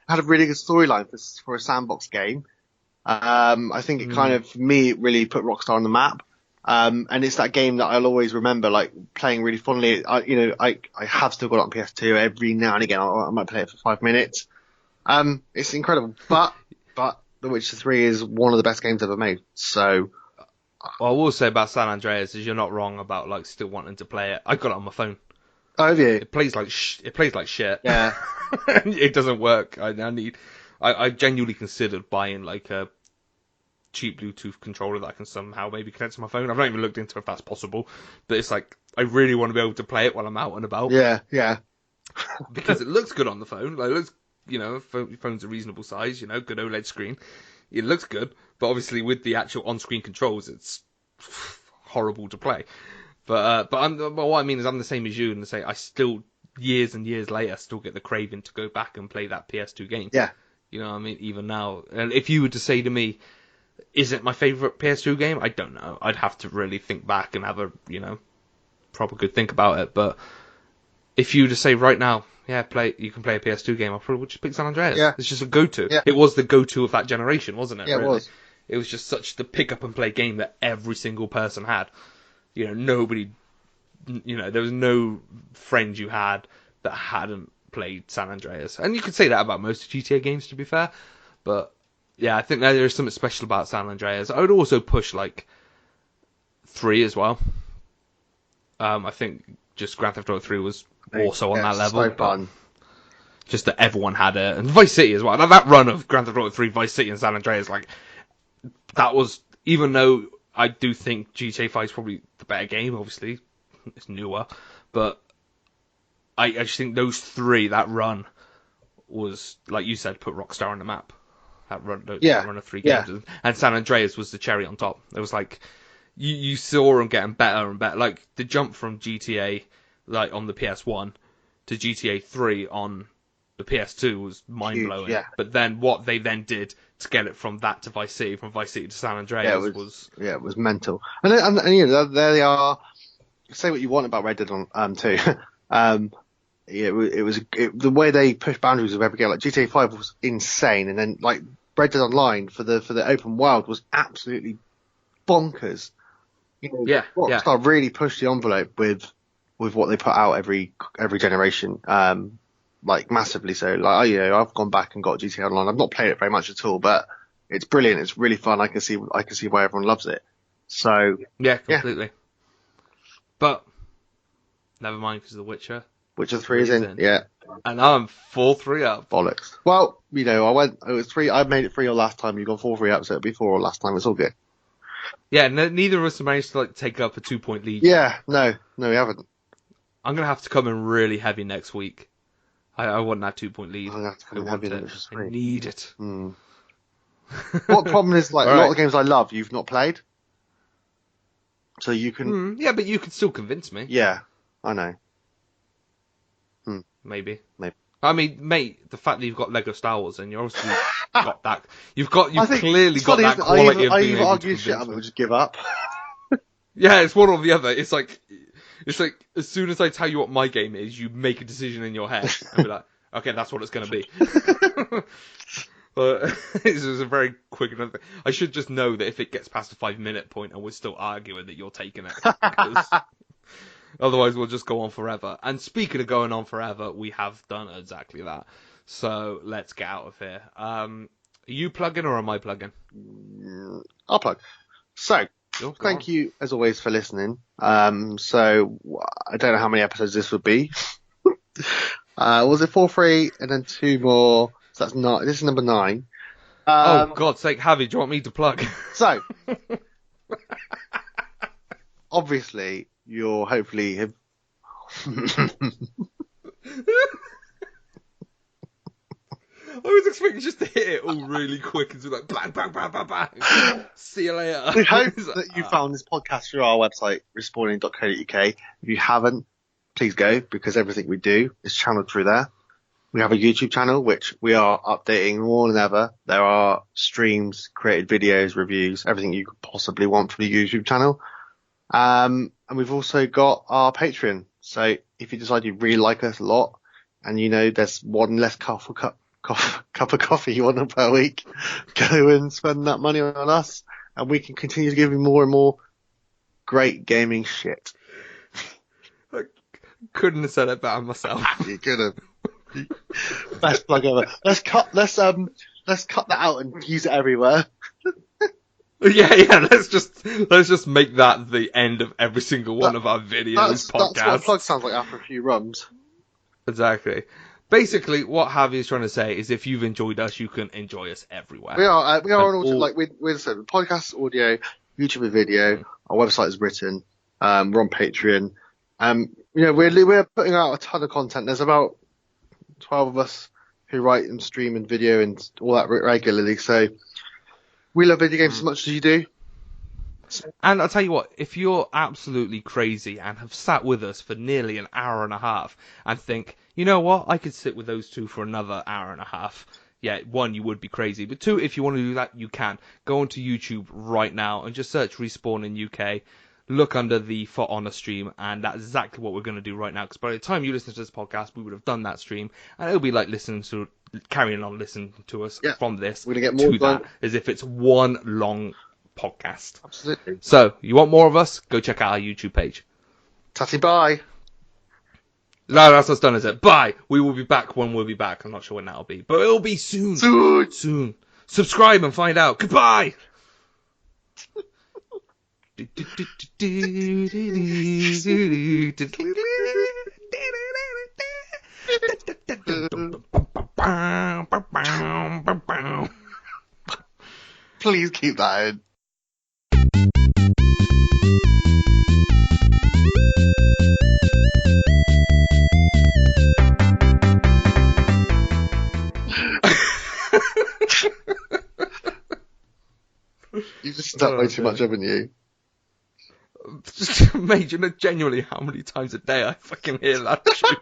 a really good storyline for a sandbox game. I think it kind of, for me, it really put Rockstar on the map. And it's that game that I'll always remember, playing really fondly. I have still got it on PS2 every now and again. I might play it for 5 minutes. It's incredible. But The Witcher 3 is one of the best games ever made. So. What I will say about San Andreas is you're not wrong about still wanting to play it. I got it on my phone. Oh, have you? It plays like shit. Yeah. It doesn't work. I genuinely considered buying a cheap Bluetooth controller that I can somehow maybe connect to my phone. I've not even looked into if that's possible, but it's I really want to be able to play it while I'm out and about. Yeah. Because it looks good on the phone. It looks, phone's a reasonable size, good OLED screen. It looks good, but obviously with the actual on-screen controls, it's horrible to play. But what I mean is I'm the same as you, and say I still, years and years later, still get the craving to go back and play that PS2 game. Yeah. You know what I mean? Even now. And if you were to say to me, is it my favourite PS2 game? I don't know. I'd have to really think back and have a, proper good think about it. But if you were to say right now, you can play a PS2 game, I probably would just pick San Andreas. Yeah. It's just a go-to. Yeah. It was the go-to of that generation, wasn't it? Yeah, really? it was. It was just such the pick-up-and-play game that every single person had. Nobody, there was no friend you had that hadn't played San Andreas. And you could say that about most GTA games, to be fair. But, yeah, I think there is something special about San Andreas. I would also push, 3 as well. I think just Grand Theft Auto 3 was also on that level. So fun. Just that everyone had it. And Vice City as well. Now, that run of Grand Theft Auto 3, Vice City and San Andreas, that was, even though I do think GTA 5 is probably the better game, obviously, it's newer, but I just think those 3, that run was, like you said, put Rockstar on the map. That run of 3 games. Yeah. And San Andreas was the cherry on top. It was you saw them getting better and better. The jump from GTA, on the PS1 to GTA 3 on the PS2 was mind-blowing. Yeah. But then what they then did to get it from that to Vice City, from Vice City to San Andreas it was mental. And there they are. Say what you want about Red Dead on 2. The way they push boundaries of every game, GTA 5 was insane, and then Red Dead Online for the open world was absolutely bonkers. Rockstar really pushed the envelope with what they put out every generation, massively so. I've gone back and got GTA Online. I've not played it very much at all, but it's brilliant. It's really fun. I can see why everyone loves it. So yeah, completely. Yeah. But never mind, because The Witcher 3 is in. Yeah. And I'm 4-3 up. Bollocks. Well, it was 3. I made it 3 last time. You got 4-3 up, so it'll be 4 last time. It's all good. Yeah, neither of us have managed to take up a 2-point lead. Yeah, no, we haven't. I'm gonna have to come in really heavy next week. I want that 2-point lead. I'm gonna have to come in heavy next week. I need it. What problem is a lot of the games I love you've not played, so you can. Yeah, but you can still convince me. Yeah, I know. Maybe. I mean, mate, the fact that you've got Lego Star Wars and you've obviously got that. You've clearly got that quality of being able to convince me. I just give up. Yeah, it's one or the other. It's like as soon as I tell you what my game is, you make a decision in your head and be like, okay, that's what it's going to be. But this is a very quick enough thing. I should just know that if it gets past the 5-minute point and we're still arguing that you're taking it. Because otherwise we'll just go on forever. And speaking of going on forever, we have done exactly that. So let's get out of here. Are you plugging or am I plugging? I'll plug. So, thank you as always for listening. So I don't know how many episodes this would be. Was it 4-3 and then 2 more? So that's not. This is number 9. Oh God's sake, Javi, do you want me to plug? So, obviously, you'll hopefully have I was expecting just to hit it all really quick and do like bang, bang, bang, bang, bang. See you later. We hope that you found this podcast through our website, respawning.co.uk. If you haven't, please go, because everything we do is channeled through there. We have a YouTube channel, which we are updating more than ever. There are streams, created videos, reviews, everything you could possibly want for the YouTube channel. And we've also got our Patreon. So if you decide you really like us a lot, and you know there's one less cup of coffee you want per week, go and spend that money on us, and we can continue to give you more and more great gaming shit. I couldn't have said it better myself. You could have. Best plug ever. Let's cut that out and use it everywhere. Yeah. Let's just make that the end of every single one of our videos, podcasts. That's what a plug sounds like after a few rums. Exactly. Basically, what Javi is trying to say is, if you've enjoyed us, you can enjoy us everywhere. We are on all, like we said, podcast, audio, YouTube, video. Our website is written. We're on Patreon. We're putting out a ton of content. There's about 12 of us who write and stream and video and all that regularly. So we love video games as much as you do. And I'll tell you what, if you're absolutely crazy and have sat with us for nearly an hour and a half and think, you know what, I could sit with those two for another hour and a half. Yeah, one, you would be crazy. But two, if you want to do that, you can. Go onto YouTube right now and just search Respawn in UK. Look under the For Honor stream, and that's exactly what we're going to do right now. Because by the time you listen to this podcast, we would have done that stream, and it'll be like carrying on listening to us from this we're gonna get more to that, as if it's one long podcast. Absolutely. So, you want more of us? Go check out our YouTube page. Tatty bye. No, that's not done, is it? Bye. We will be back when we'll be back. I'm not sure when that'll be, but it'll be soon. Soon. Subscribe and find out. Goodbye. Please keep that in. You've just stuck way too much, haven't you? Mate, you know genuinely how many times a day I fucking hear that tune.